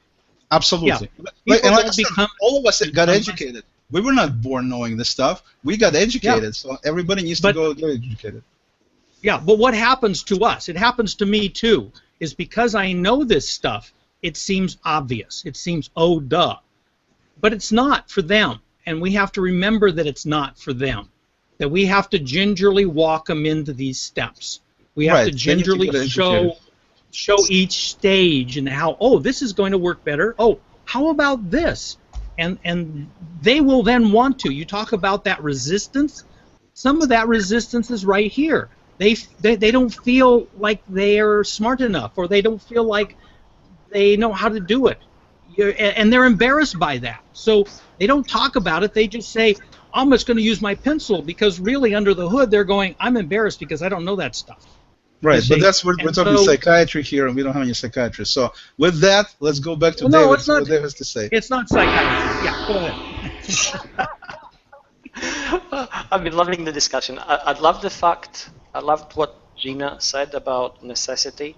Speaker 1: Absolutely.
Speaker 4: Yeah.
Speaker 1: And like I
Speaker 4: Don't
Speaker 1: said,
Speaker 4: become
Speaker 1: all of us got educated. We were not born knowing this stuff. We got educated.
Speaker 4: Yeah.
Speaker 1: So everybody needs to go get educated.
Speaker 4: Yeah, but what happens to us, it happens to me too, is because I know this stuff, it seems obvious. It seems, oh, duh. But it's not for them. And we have to remember that it's not for them. That we have to gingerly walk them into these steps. We have to gingerly show each stage and how, oh, this is going to work better. Oh, how about this? And they will then want to. You talk about that resistance. Some of that resistance is right here. They don't feel like they're smart enough, or they don't feel like they know how to do it. And they're embarrassed by that. So they don't talk about it. They just say, I'm just going to use my pencil, because really under the hood they're going, I'm embarrassed because I don't know that stuff.
Speaker 1: Right, but we're talking psychiatry here, and we don't have any psychiatrists. So with that, let's go back to David.
Speaker 4: It's not,
Speaker 1: what David has to say.
Speaker 4: It's not psychiatry. Yeah, go ahead.
Speaker 3: I've been loving the discussion. I loved what Gina said about necessity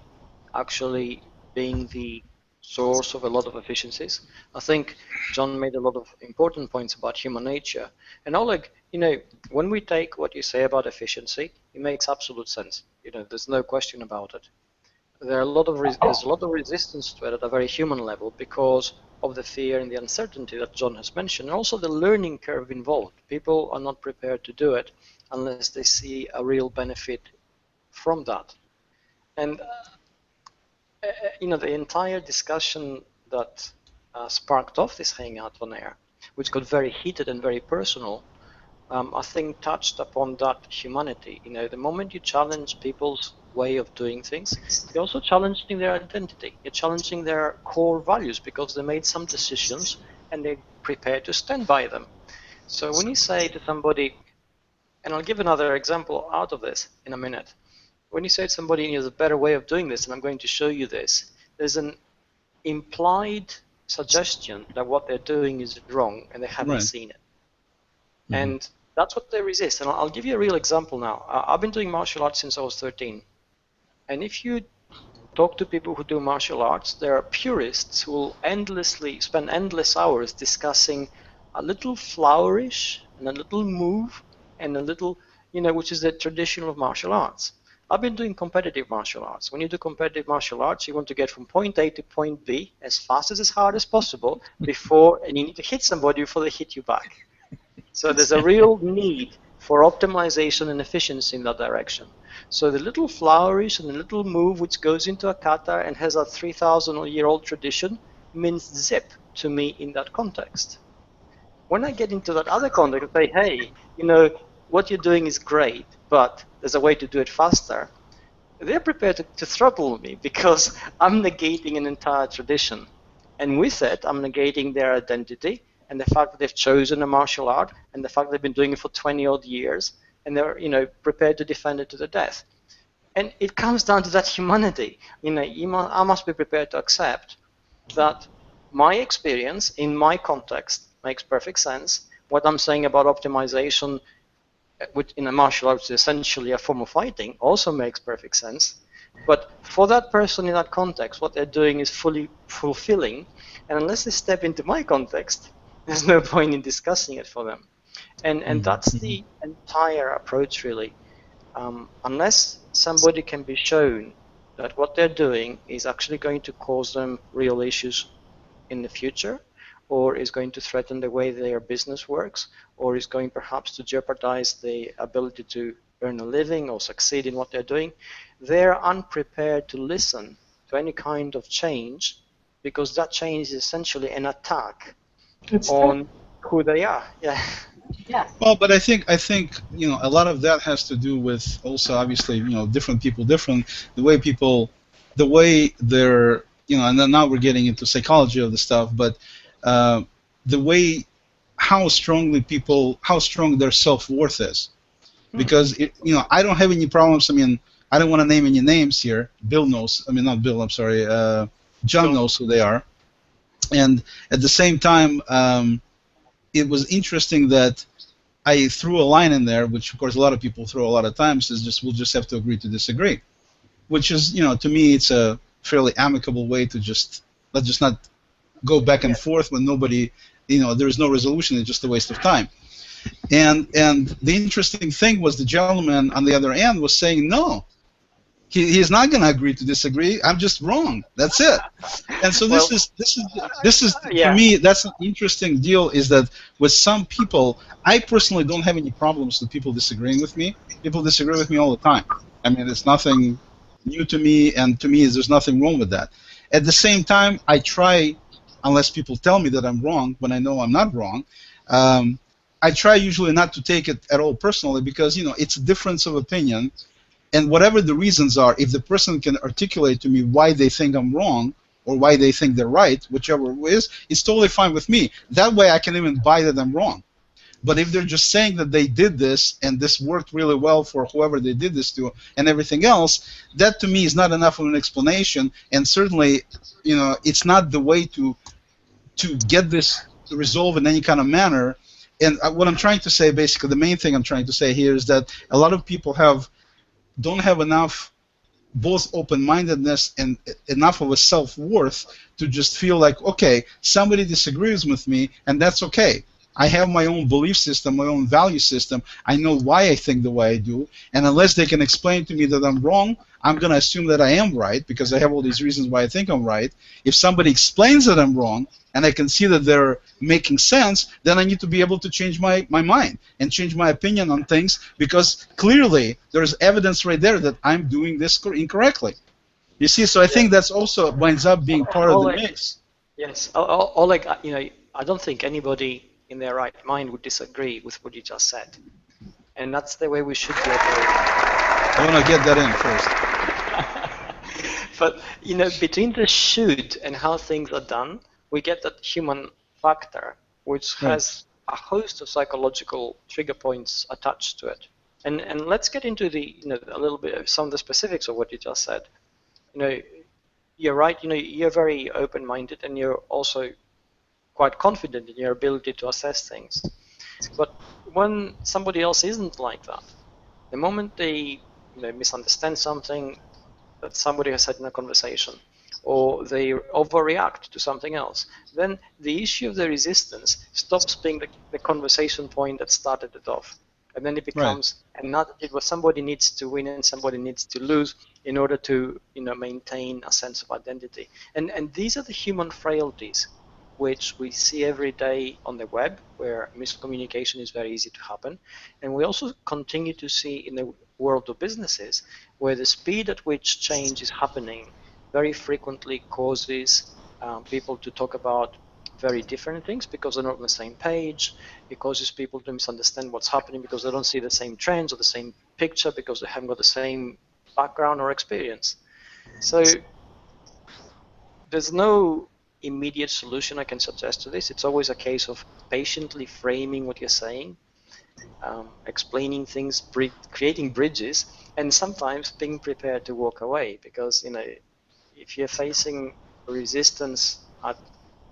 Speaker 3: actually being the source of a lot of efficiencies. I think John made a lot of important points about human nature. And Oleg, when we take what you say about efficiency, it makes absolute sense. There's no question about it. There's a lot of resistance to it at a very human level because of the fear and the uncertainty that John has mentioned, and also the learning curve involved. People are not prepared to do it unless they see a real benefit from that. And the entire discussion that sparked off this hangout on air, which got very heated and very personal, I think touched upon that humanity. The moment you challenge people's way of doing things, you're also challenging their identity. You're challenging their core values because they made some decisions and they're prepared to stand by them. So when you say to somebody, and I'll give another example out of this in a minute, when you say to somebody, there's a better way of doing this and I'm going to show you this, there's an implied suggestion that what they're doing is wrong and they haven't seen it. Mm-hmm. And that's what they resist. And I'll give you a real example now. I've been doing martial arts since I was 13. And if you talk to people who do martial arts, there are purists who will spend endless hours discussing a little flourish and a little move and a little, which is the tradition of martial arts. I've been doing competitive martial arts. When you do competitive martial arts, you want to get from point A to point B as fast as hard as possible and you need to hit somebody before they hit you back. So there's a real need for optimization and efficiency in that direction. So the little flourish and the little move which goes into a kata and has a 3,000-year-old tradition means zip to me in that context. When I get into that other context and say, hey, what you're doing is great, but there's a way to do it faster, they're prepared to throttle me because I'm negating an entire tradition. And with it, I'm negating their identity and the fact that they've chosen a martial art and the fact they've been doing it for 20-odd years and they're prepared to defend it to the death. And it comes down to that humanity. I must be prepared to accept that my experience in my context makes perfect sense. What I'm saying about optimization which in a martial arts is essentially a form of fighting, also makes perfect sense. But for that person in that context, what they're doing is fully fulfilling, and unless they step into my context, there's no point in discussing it for them. And that's the entire approach, really. Unless somebody can be shown that what they're doing is actually going to cause them real issues in the future, or is going to threaten the way their business works, or is going perhaps to jeopardize the ability to earn a living or succeed in what they're doing, they're unprepared to listen to any kind of change, because that change is essentially an attack on who they are. Yeah.
Speaker 2: Yeah.
Speaker 1: Well, but I think a lot of that has to do with also obviously different people different the way people the way they're and then now we're getting into psychology of the stuff, but the way how strong their self-worth is, because I don't have any problems. I mean, I don't want to name any names here. Bill knows. I mean, not Bill. I'm sorry. John knows who they are, and at the same time, it was interesting that I threw a line in there, which of course a lot of people throw a lot of times, is just we'll just have to agree to disagree, which is to me it's a fairly amicable way to let's just not go back and forth when nobody there is no resolution. It's just a waste of time. And the interesting thing was the gentleman on the other end was saying no. He's not going to agree to disagree. I'm just wrong. That's it. And so this is
Speaker 3: Yeah.
Speaker 1: for me, that's an interesting deal. Is that with some people, I personally don't have any problems with people disagreeing with me. People disagree with me all the time. I mean, it's nothing new to me, and to me, there's nothing wrong with that. At the same time, I try, unless people tell me that I'm wrong, when I know I'm not wrong. I try usually not to take it at all personally, because it's a difference of opinion. And whatever the reasons are, if the person can articulate to me why they think I'm wrong or why they think they're right, whichever it is, it's totally fine with me. That way I can even buy that I'm wrong. But if they're just saying that they did this and this worked really well for whoever they did this to and everything else, that to me is not enough of an explanation. And certainly, it's not the way to get this resolved in any kind of manner. And what I'm trying to say, basically, the main thing I'm trying to say here is that a lot of people don't have enough both open-mindedness and enough of a self-worth to just feel like, okay, somebody disagrees with me, and that's okay. I have my own belief system, my own value system. I know why I think the way I do, and unless they can explain to me that I'm wrong, I'm going to assume that I am right because I have all these reasons why I think I'm right. If somebody explains that I'm wrong, and I can see that they're making sense, then I need to be able to change my mind and change my opinion on things, because clearly there's evidence right there that I'm doing this incorrectly. You see, so I think that's also winds up being part of the mix.
Speaker 3: Yes, Oleg, I don't think anybody in their right mind would disagree with what you just said. And that's the way we should be operating.
Speaker 1: I want to get that in first.
Speaker 3: But, between the should and how things are done, we get that human factor, which has a host of psychological trigger points attached to it. And let's get into a little bit of some of the specifics of what you just said. You're right, you're very open-minded, and you're also quite confident in your ability to assess things. But when somebody else isn't like that, the moment they misunderstand something that somebody has said in a conversation, or they overreact to something else, then the issue of the resistance stops being the conversation point that started it off. And then it becomes another, somebody needs to win and somebody needs to lose in order to maintain a sense of identity. And these are the human frailties which we see every day on the web, where miscommunication is very easy to happen. And we also continue to see in the world of businesses, where the speed at which change is happening very frequently causes people to talk about very different things because they're not on the same page. It causes people to misunderstand what's happening because they don't see the same trends or the same picture because they haven't got the same background or experience. So there's no immediate solution I can suggest to this. It's always a case of patiently framing what you're saying, explaining things, creating bridges, and sometimes being prepared to walk away, because if you're facing resistance at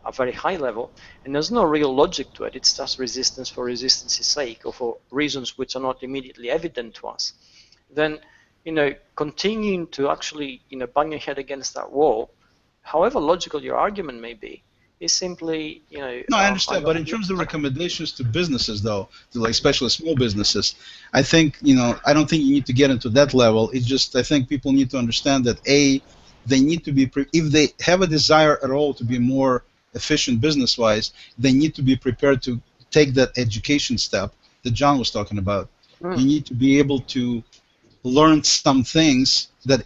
Speaker 3: a very high level, and there's no real logic to it. It's just resistance for resistance's sake, or for reasons which are not immediately evident to us. Then, continuing to actually, bang your head against that wall, however logical your argument may be, is simply,
Speaker 1: No, I understand, but in terms of recommendations to businesses, though, to like especially small businesses, I think I don't think you need to get into that level. It's just I think people need to understand that they need to be if they have a desire at all to be more efficient business-wise, they need to be prepared to take that education step that John was talking about. You need to be able to learn some things that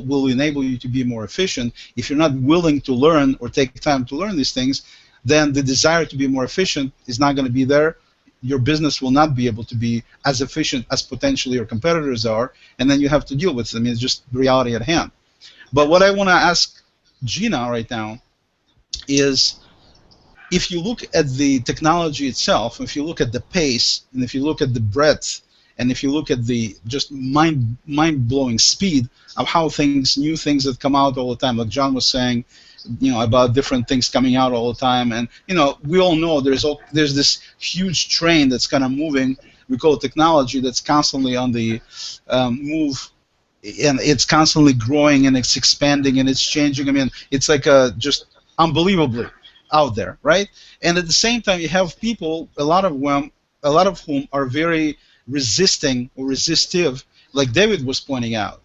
Speaker 1: will enable you to be more efficient. If you're not willing to learn or take time to learn these things, then the desire to be more efficient is not going to be there. Your business will not be able to be as efficient as potentially your competitors are, and then you have to deal with it. I mean, it's just reality at hand. But what I want to ask Gina right now is, if you look at the technology itself, if you look at the pace, and if you look at the breadth, and if you look at the just mind-blowing speed of how new things that come out all the time, like John was saying, about different things coming out all the time, and we all know there's this huge train that's kind of moving. We call it technology, that's constantly on the move, and it's constantly growing and it's expanding and it's changing. I mean, it's like just unbelievably out there, right? And at the same time, you have people, a lot of whom are very resisting or resistive, like David was pointing out.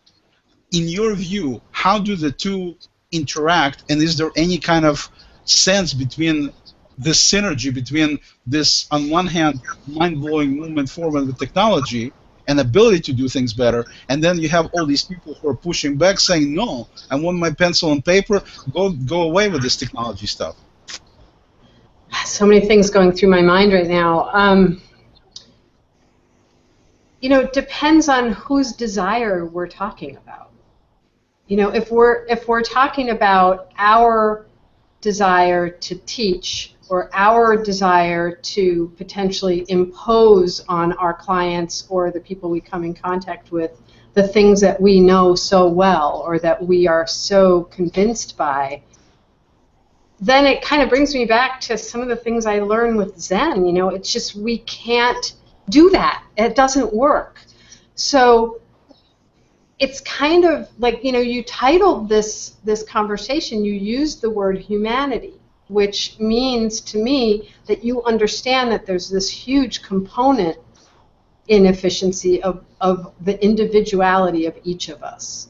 Speaker 1: In your view, how do the two interact, and is there any kind of sense between this synergy between this, on one hand, mind-blowing movement forward with technology and ability to do things better, and then you have all these people who are pushing back, saying, no, I want my pencil and paper, go away with this technology stuff?
Speaker 2: So many things going through my mind right now. It depends on whose desire we're talking about. If we're talking about our desire to teach, or our desire to potentially impose on our clients or the people we come in contact with the things that we know so well or that we are so convinced by, then it kind of brings me back to some of the things I learned with Zen. It's just we can't do that. It doesn't work. So it's kind of like, you titled this conversation, you used the word humanity, which means to me that you understand that there's this huge component in efficiency of the individuality of each of us.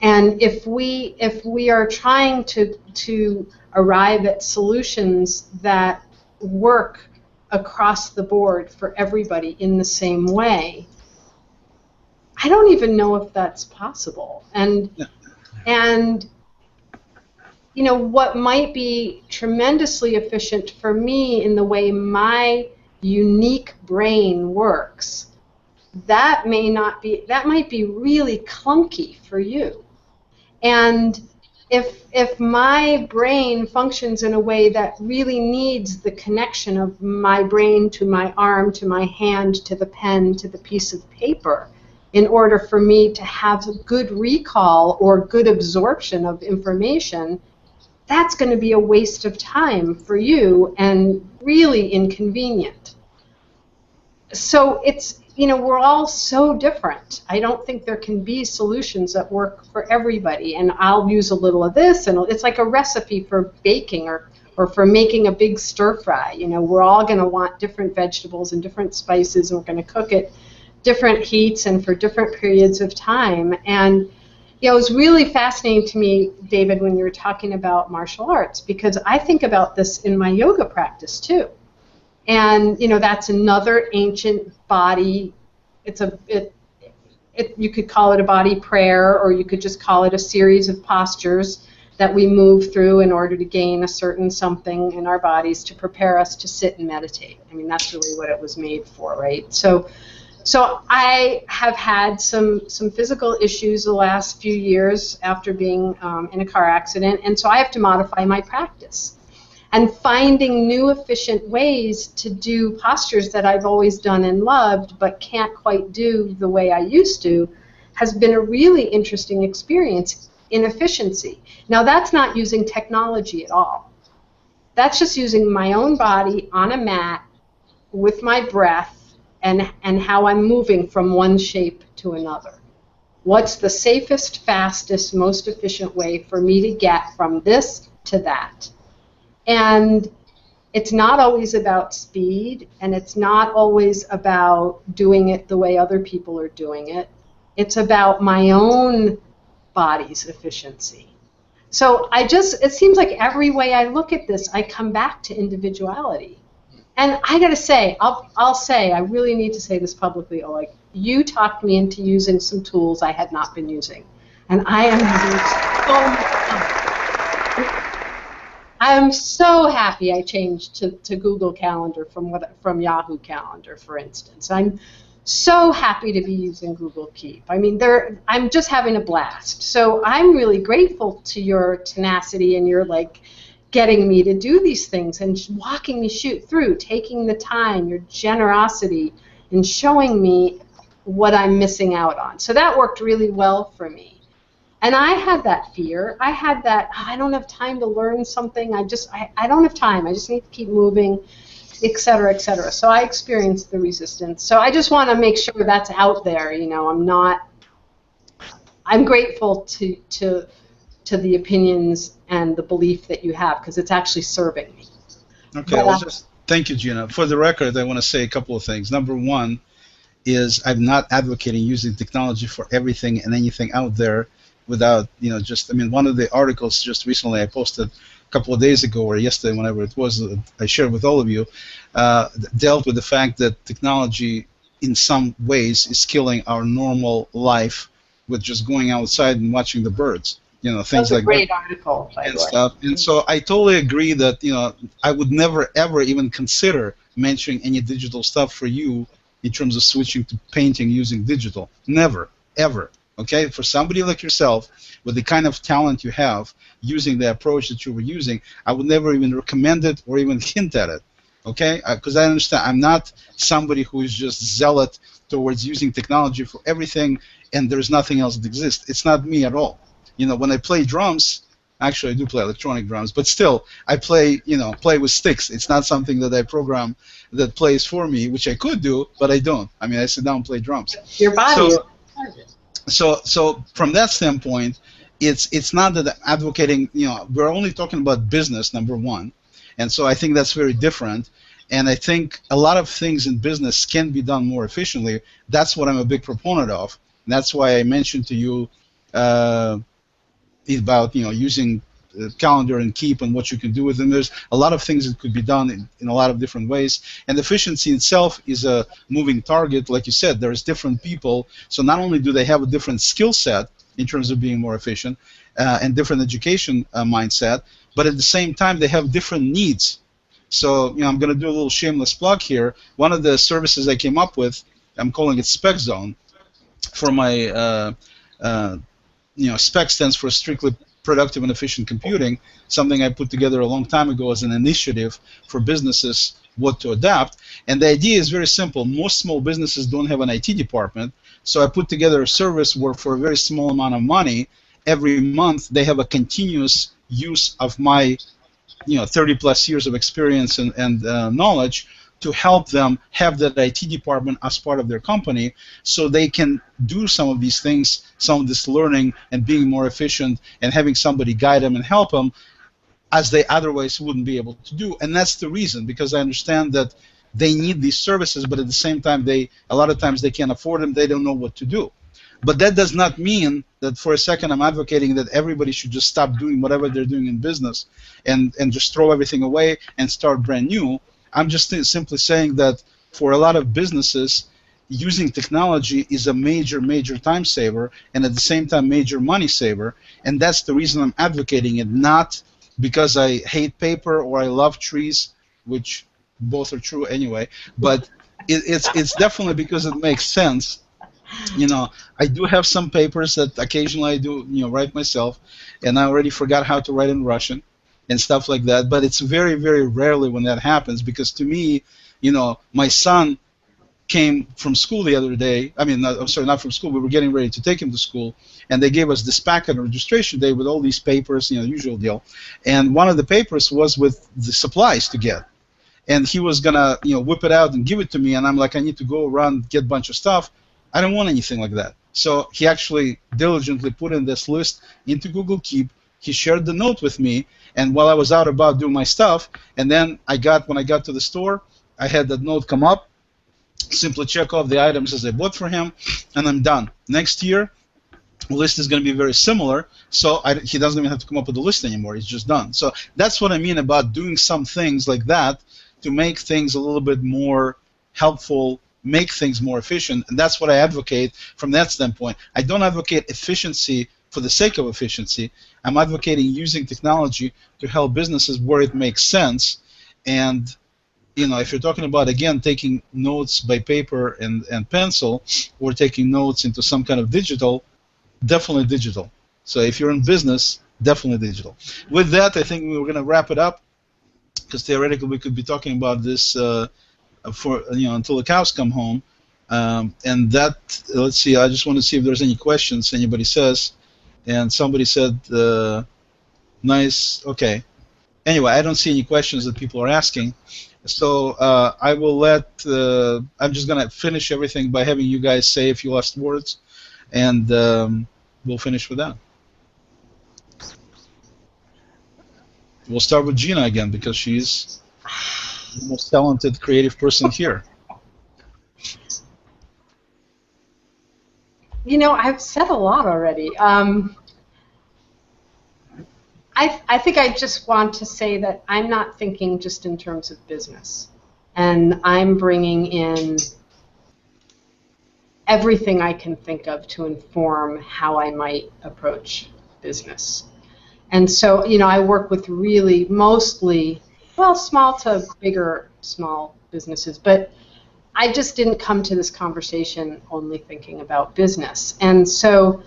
Speaker 2: And if we are trying to arrive at solutions that work across the board for everybody in the same way, I don't even know if that's possible. And what might be tremendously efficient for me in the way my unique brain works, that might be really clunky for you. And if my brain functions in a way that really needs the connection of my brain to my arm, to my hand, to the pen, to the piece of paper, in order for me to have good recall or good absorption of information, that's going to be a waste of time for you and really inconvenient. So it's, we're all so different. I don't think there can be solutions that work for everybody, and I'll use a little of this, and it's like a recipe for baking or for making a big stir fry. We're all going to want different vegetables and different spices, and we're going to cook it different heats and for different periods of time. And it was really fascinating to me, David, when you were talking about martial arts, because I think about this in my yoga practice too. And that's another ancient body. You could call it a body prayer, or you could just call it a series of postures that we move through in order to gain a certain something in our bodies to prepare us to sit and meditate. I mean, that's really what it was made for, right? So I have had some physical issues the last few years after being in a car accident, and so I have to modify my practice. And finding new efficient ways to do postures that I've always done and loved but can't quite do the way I used to has been a really interesting experience in efficiency. Now, that's not using technology at all. That's just using my own body on a mat with my breath and how I'm moving from one shape to another. What's the safest, fastest, most efficient way for me to get from this to that? And it's not always about speed, and it's not always about doing it the way other people are doing it. It's about my own body's efficiency. So it seems like every way I look at this, I come back to individuality. And I got to say, I'll say, I really need to say this publicly, Oleg, you talked me into using some tools I had not been using. And I am I'm so happy I changed to Google Calendar from Yahoo Calendar, for instance. I'm so happy to be using Google Keep. I mean, I'm just having a blast. So I'm really grateful to your tenacity and your getting me to do these things and walking me through, taking the time, your generosity, and showing me what I'm missing out on. So that worked really well for me. And I had that fear. I had that, I don't have time to learn something. I don't have time. I just need to keep moving, et cetera, et cetera. So I experienced the resistance. So I just want to make sure that's out there. I'm grateful to the opinions and the belief that you have, because it's actually serving me.
Speaker 1: Okay, thank you, Gina. For the record, I want to say a couple of things. Number one is I'm not advocating using technology for everything and anything out there without, one of the articles just recently I posted a couple of days ago or yesterday, whenever it was, I shared with all of you, dealt with the fact that technology in some ways is killing our normal life with just going outside and watching the birds. Things like that.
Speaker 2: Great article, by the way.
Speaker 1: Stuff. And so I totally agree that I would never ever even consider mentioning any digital stuff for you in terms of switching to painting using digital. Never, ever. Okay, for somebody like yourself with the kind of talent you have, using the approach that you were using, I would never even recommend it or even hint at it. Okay, because I understand I'm not somebody who is just zealot towards using technology for everything and there's nothing else that exists. It's not me at all. When I play drums, actually I do play electronic drums, but still I play with sticks. It's not something that I program that plays for me, which I could do, but I don't. I mean, I sit down and play drums.
Speaker 2: Your body.
Speaker 1: So from that standpoint, it's not that I'm advocating. We're only talking about business, number one, and so I think that's very different. And I think a lot of things in business can be done more efficiently. That's what I'm a big proponent of. And that's why I mentioned to you about using calendar and Keep and what you can do with them. There's a lot of things that could be done in a lot of different ways, and efficiency itself is a moving target. Like you said, there's different people, so not only do they have a different skill set in terms of being more efficient and different education mindset, but at the same time they have different needs. So I'm going to do a little shameless plug here. One of the services I came up with, I'm calling it Spec Zone for my SPEC stands for Strictly Productive and Efficient Computing, something I put together a long time ago as an initiative for businesses what to adapt. And the idea is very simple. Most small businesses don't have an IT department, so I put together a service where for a very small amount of money, every month they have a continuous use of my 30-plus years of experience and knowledge to help them have that IT department as part of their company so they can do some of these things, some of this learning and being more efficient and having somebody guide them and help them as they otherwise wouldn't be able to do. And that's the reason, because I understand that they need these services, but at the same time, a lot of times they can't afford them, they don't know what to do. But that does not mean that for a second I'm advocating that everybody should just stop doing whatever they're doing in business and just throw everything away and start brand new. I'm just simply saying that for a lot of businesses, using technology is a major, major time saver and at the same time major money saver, and that's the reason I'm advocating it, not because I hate paper or I love trees, which both are true anyway, but it's definitely because it makes sense. I do have some papers that occasionally I do write myself, and I already forgot how to write in Russian and stuff like that, but it's very, very rarely when that happens, because to me, my son came from school the other day. I mean, I'm sorry, not from school. We were getting ready to take him to school, and they gave us this packet on registration day with all these papers, usual deal. And one of the papers was with the supplies to get. And he was gonna, whip it out and give it to me, and I'm like, I need to go around, get a bunch of stuff. I don't want anything like that. So he actually diligently put in this list into Google Keep. He shared the note with me, and while I was out about doing my stuff, and then when I got to the store, I had that note come up, simply check off the items as I bought for him, and I'm done. Next year, the list is going to be very similar, so he doesn't even have to come up with a list anymore. It's just done. So that's what I mean about doing some things like that to make things a little bit more helpful, make things more efficient, and that's what I advocate from that standpoint. I don't advocate efficiency for the sake of efficiency. I'm advocating using technology to help businesses where it makes sense. And if you're talking about, again, taking notes by paper and pencil, or taking notes into some kind of digital, definitely digital. So if you're in business, definitely digital. With that, I think we're going to wrap it up, because theoretically we could be talking about this until the cows come home. And that, let's see, I just want to see if there's any questions anybody says. And somebody said, nice, okay. Anyway, I don't see any questions that people are asking. So I will I'm just going to finish everything by having you guys say a few last words, and we'll finish with that. We'll start with Gina again, because she's the most talented creative person here.
Speaker 2: I've said a lot already. I think I just want to say that I'm not thinking just in terms of business, and I'm bringing in everything I can think of to inform how I might approach business. And so, I work with really mostly, small to bigger, small businesses, but I just didn't come to this conversation only thinking about business. And so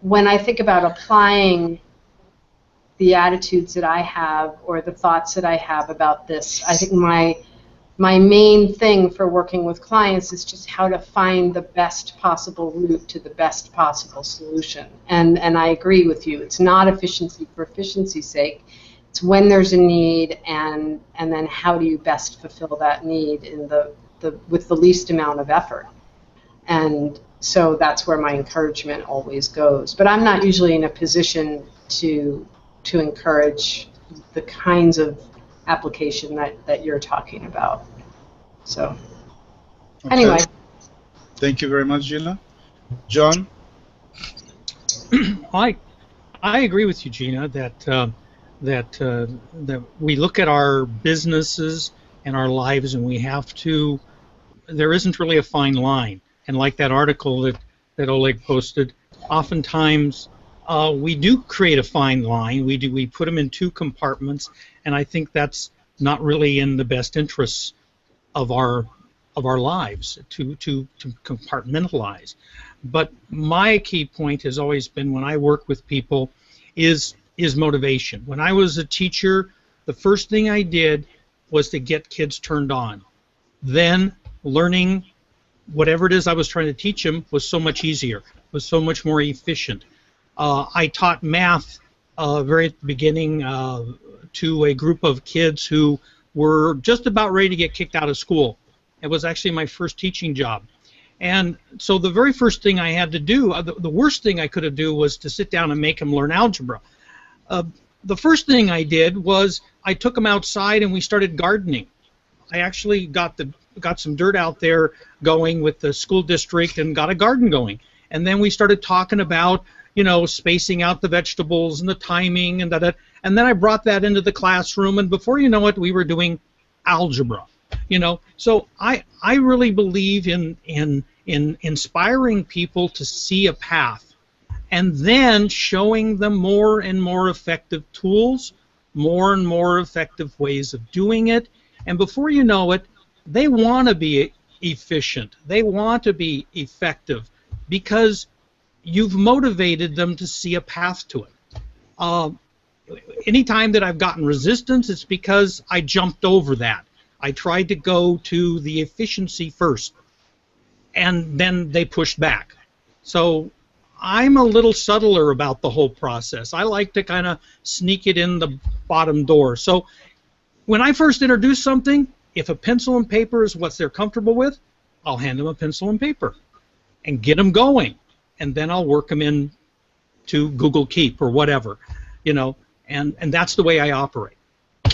Speaker 2: when I think about applying the attitudes that I have or the thoughts that I have about this, I think my main thing for working with clients is just how to find the best possible route to the best possible solution. And I agree with you. It's not efficiency for efficiency's sake. It's when there's a need, and then how do you best fulfill that need in with the least amount of effort. And so that's where my encouragement always goes. But I'm not usually in a position to encourage the kinds of application that you're talking about. So, okay. Anyway.
Speaker 1: Thank you very much, Gina. John?
Speaker 4: I agree with you, Gina, that we look at our businesses and our lives, and we have to. There isn't really a fine line, and like that article that Oleg posted, oftentimes we do create a fine line. We put them in two compartments, and I think that's not really in the best interests of our lives to compartmentalize. But my key point has always been, when I work with people, is motivation. When I was a teacher, the first thing I did was to get kids turned on. Then learning whatever it is I was trying to teach them was so much easier, was so much more efficient. I taught math very at the beginning to a group of kids who were just about ready to get kicked out of school. It was actually my first teaching job. And so the very first thing I had to do, the worst thing I could have done was to sit down and make them learn algebra. The first thing I did was I took them outside and we started gardening. I actually got some dirt out there going with the school district and got a garden going. And then we started talking about, spacing out the vegetables and the timing and that. And then I brought that into the classroom, and before you know it, we were doing algebra. So I really believe in inspiring people to see a path, and then showing them more and more effective tools, more and more effective ways of doing it. And before you know it, they want to be efficient. They want to be effective because you've motivated them to see a path to it. Anytime that I've gotten resistance, it's because I jumped over that. I tried to go to the efficiency first. and then they pushed back. So I'm a little subtler about the whole process. I like to kind of sneak it in the bottom door. So when I first introduce something, if a pencil and paper is what they're comfortable with, I'll hand them a pencil and paper and get them going, and then I'll work them in to Google Keep or whatever, and that's the way I operate.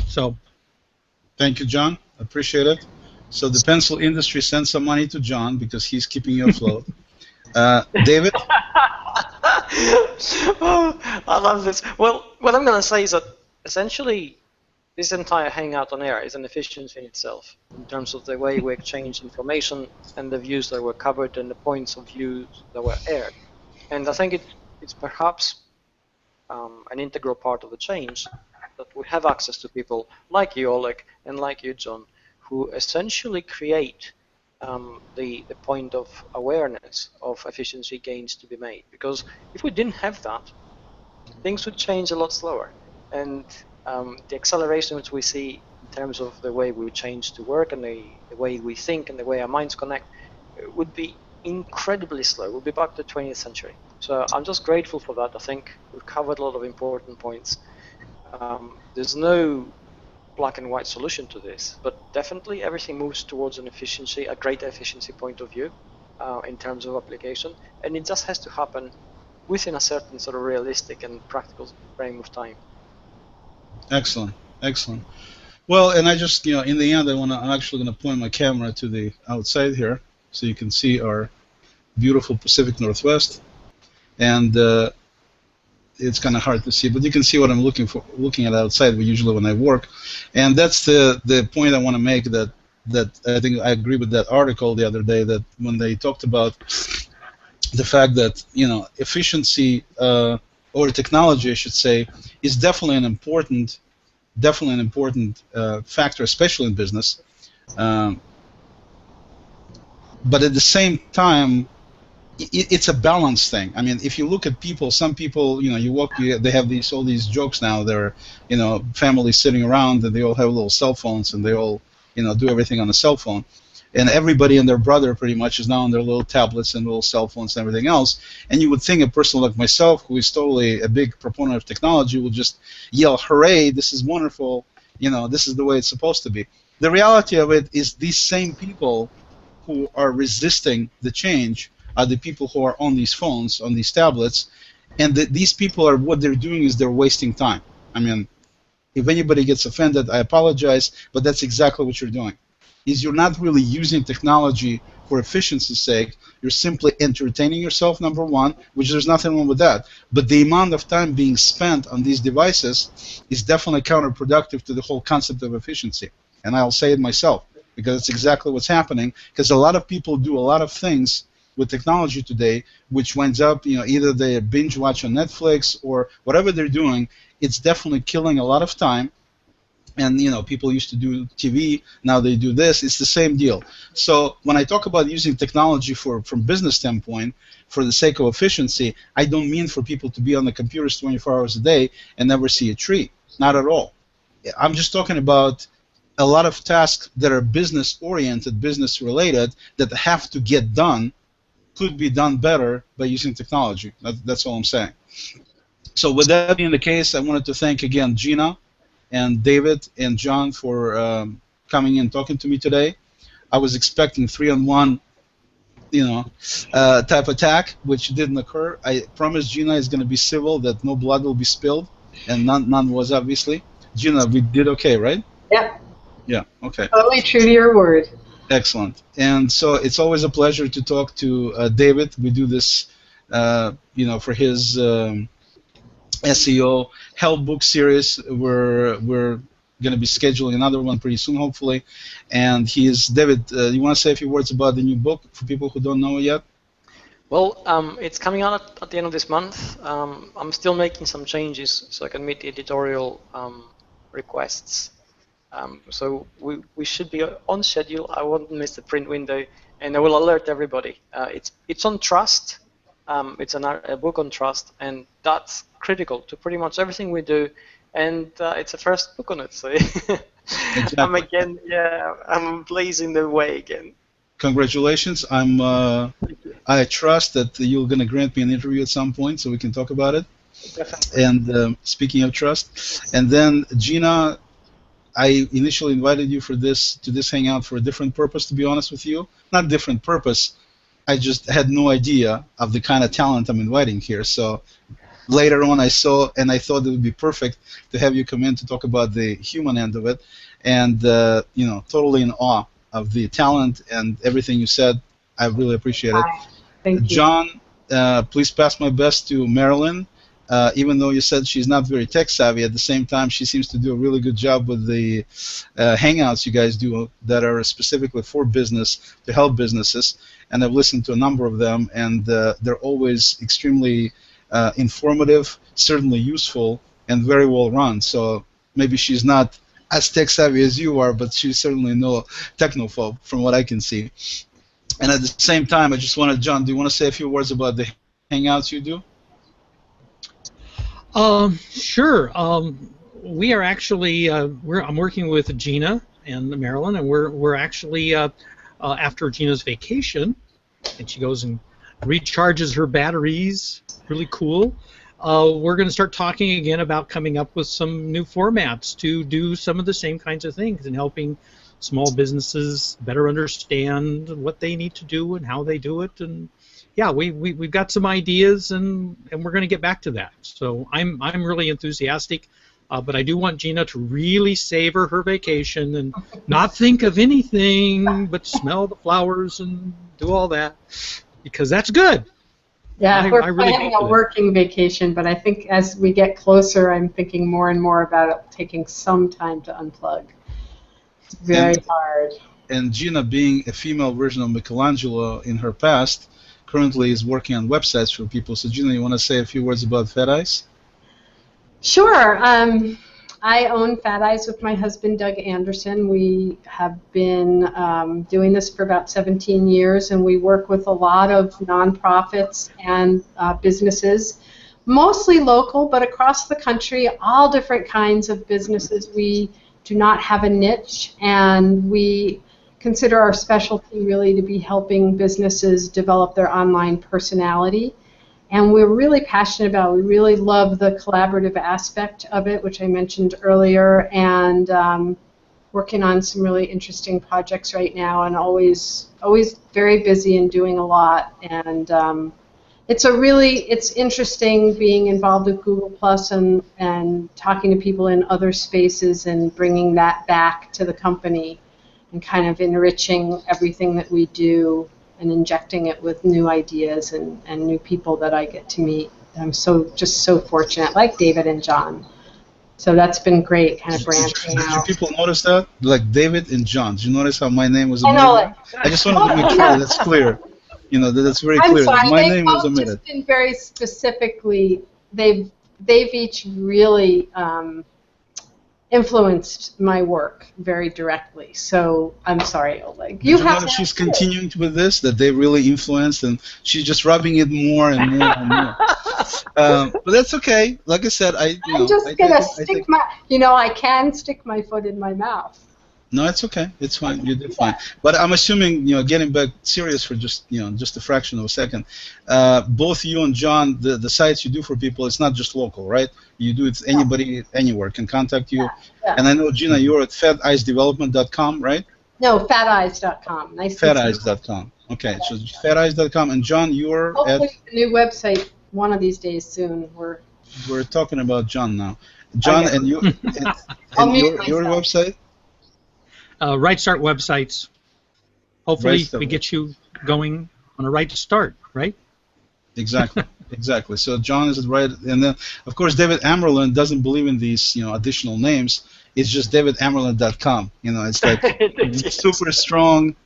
Speaker 4: So.
Speaker 1: Thank you, John. Appreciate it. So the pencil industry sends some money to John because he's keeping you afloat. David?
Speaker 3: Oh, I love this. Well, what I'm going to say is that essentially this entire Hangout on Air is an efficiency in itself in terms of the way we exchange information and the views that were covered and the points of view that were aired. And I think it's perhaps an integral part of the change that we have access to people like you, Oleg, and like you, John, who essentially create the point of awareness of efficiency gains to be made. Because if we didn't have that, things would change a lot slower. And the acceleration which we see in terms of the way we change to work and the way we think and the way our minds connect would be incredibly slow. We'll be back to the 20th century. So I'm just grateful for that. I think we've covered a lot of important points. There's no black and white solution to this, but definitely everything moves towards an efficiency, a greater efficiency point of view in terms of application, and it just has to happen within a certain sort of realistic and practical frame of time.
Speaker 1: Excellent, excellent. Well, and I just, in the end, I'm actually going to point my camera to the outside here, so you can see our beautiful Pacific Northwest, and it's kind of hard to see, but you can see what I'm looking at outside. Usually when I work, and that's the point I want to make. That I think I agree with that article the other day. That when they talked about the fact that efficiency or technology, I should say, is definitely an important factor, especially in business. But at the same time, it's a balance thing. I mean, if you look at people, some people, they have all these jokes now. They're, families sitting around and they all have little cell phones and they all, do everything on a cell phone. And everybody and their brother pretty much is now on their little tablets and little cell phones and everything else. And you would think a person like myself, who is totally a big proponent of technology, would just yell, "Hooray! This is wonderful! This is the way it's supposed to be." The reality of it is these same people who are resisting the change are the people who are on these phones, on these tablets, and these people what they're doing is they're wasting time. I mean, if anybody gets offended, I apologize, but that's exactly what you're doing. Is you're not really using technology for efficiency's sake. You're simply entertaining yourself, number one, which there's nothing wrong with that. But the amount of time being spent on these devices is definitely counterproductive to the whole concept of efficiency. And I'll say it myself, because it's exactly what's happening, because a lot of people do a lot of things with technology today, which winds up, either they binge watch on Netflix or whatever they're doing. It's definitely killing a lot of time. And people used to do TV, now they do this. It's the same deal. So when I talk about using technology from business standpoint, for the sake of efficiency, I don't mean for people to be on the computers 24 hours a day and never see a tree. Not at all. I'm just talking about a lot of tasks that are business-oriented, business-related, that have to get done, could be done better by using technology. That's all I'm saying. So with that being the case, I wanted to thank again Gina and David and John for coming in and talking to me today. I was expecting 3-on-1, type attack, which didn't occur. I promised Gina is going to be civil, that no blood will be spilled, and none was, obviously. Gina, we did okay, right?
Speaker 2: Yeah.
Speaker 1: Yeah, okay.
Speaker 2: Totally true to your word.
Speaker 1: Excellent. And so it's always a pleasure to talk to David. We do this, for his SEO help book series. We're going to be scheduling another one pretty soon, hopefully. And David, you want to say a few words about the new book for people who don't know it yet?
Speaker 3: Well, it's coming out at the end of this month. I'm still making some changes so I can meet the editorial requests. So we should be on schedule. I won't miss the print window, and I will alert everybody. It's on trust. It's a book on trust, and that's critical to pretty much everything we do. And it's the first book on it, so
Speaker 1: Exactly.
Speaker 3: I'm blazing the way again.
Speaker 1: Congratulations. I trust that you're going to grant me an interview at some point so we can talk about it.
Speaker 3: Definitely.
Speaker 1: And speaking of trust, and then Gina, I initially invited you for this hangout for a different purpose. To be honest with you, not different purpose. I just had no idea of the kind of talent I'm inviting here. So later on, I saw and I thought it would be perfect to have you come in to talk about the human end of it, and totally in awe of the talent and everything you said. I really appreciate it.
Speaker 2: Hi. Thank you.
Speaker 1: John, please pass my best to Marilyn. Even though you said she's not very tech savvy, at the same time she seems to do a really good job with the hangouts you guys do that are specifically for business, to help businesses. And I've listened to a number of them, and they're always extremely informative, certainly useful, and very well run. So maybe she's not as tech savvy as you are, but she's certainly no technophobe from what I can see. And at the same time, I just wanted, John, do you want to say a few words about the hangouts you do?
Speaker 4: Sure. We are actually I'm working with Gina and Marilyn, and we're actually after Gina's vacation, and she goes and recharges her batteries. Really cool. We're going to start talking again about coming up with some new formats to do some of the same kinds of things and helping small businesses better understand what they need to do and how they do it. And yeah, we've got some ideas, and we're going to get back to that. So I'm really enthusiastic, but I do want Gina to really savor her vacation and not think of anything but smell the flowers and do all that, because that's good.
Speaker 2: Yeah, we're
Speaker 4: really
Speaker 2: planning a working vacation, but I think as we get closer, I'm thinking more and more about taking some time to unplug. It's very hard.
Speaker 1: And Gina, being a female version of Michelangelo in her past, currently is working on websites for people. So Gina, you want to say a few words about Fat Eyes?
Speaker 2: Sure. I own Fat Eyes with my husband, Doug Anderson. We have been doing this for about 17 years, and we work with a lot of nonprofits and businesses, mostly local, but across the country, all different kinds of businesses. We do not have a niche, and we consider our specialty really to be helping businesses develop their online personality. And we're really passionate about it. We really love the collaborative aspect of it, which I mentioned earlier, and working on some really interesting projects right now, and always very busy and doing a lot. And it's interesting being involved with Google Plus and talking to people in other spaces and bringing that back to the company and kind of enriching everything that we do and injecting it with new ideas and new people that I get to meet. I'm just so fortunate, like David and John. So that's been great, kind of branching out.
Speaker 1: Did people notice that? Like David and John. Did you notice how my name was
Speaker 2: I know
Speaker 1: omitted? I just wanted to make sure that's clear. That's very
Speaker 2: I'm
Speaker 1: clear.
Speaker 2: sorry,
Speaker 1: My
Speaker 2: they've
Speaker 1: name was
Speaker 2: both
Speaker 1: omitted.
Speaker 2: just been very specifically, they've each really influenced my work very directly. So I'm sorry, Oleg.
Speaker 1: You notice she's continuing with this, that they really influenced, and she's just rubbing it more and more and more. But that's okay. Like I said, I'm
Speaker 2: just gonna stick my. I can stick my foot in my mouth.
Speaker 1: No, it's okay. It's fine. You did fine. But I'm assuming, getting back serious for just a fraction of a second, both you and John, the sites you do for people, it's not just local, right? You do it, anybody, anywhere can contact you. Yeah. And I know, Gina, you're at fateyesdevelopment.com, right?
Speaker 2: No, fateyes.com. Nice.
Speaker 1: Fateyes.com. Okay, so fateyes.com. And John, you're
Speaker 2: hopefully the new website one of these days soon.
Speaker 1: We're talking about John now. John, and you, and your website?
Speaker 4: Right Start websites. Hopefully we get you going on a right start, right?
Speaker 1: Exactly, exactly. So John is right, and then of course David Amerland doesn't believe in these additional names. It's just davidamerland.com. It's like super strong,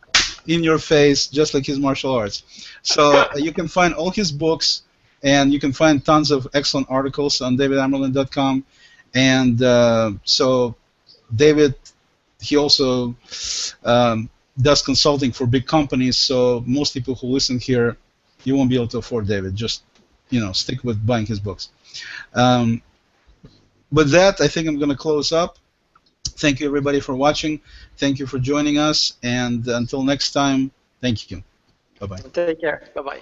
Speaker 1: in your face, just like his martial arts. So you can find all his books, and you can find tons of excellent articles on davidamerland.com. And so David. He also does consulting for big companies, so most people who listen here, you won't be able to afford David. Just, stick with buying his books. With that, I think I'm going to close up. Thank you, everybody, for watching. Thank you for joining us, and until next time, Thank you. Bye-bye.
Speaker 3: Take care. Bye-bye.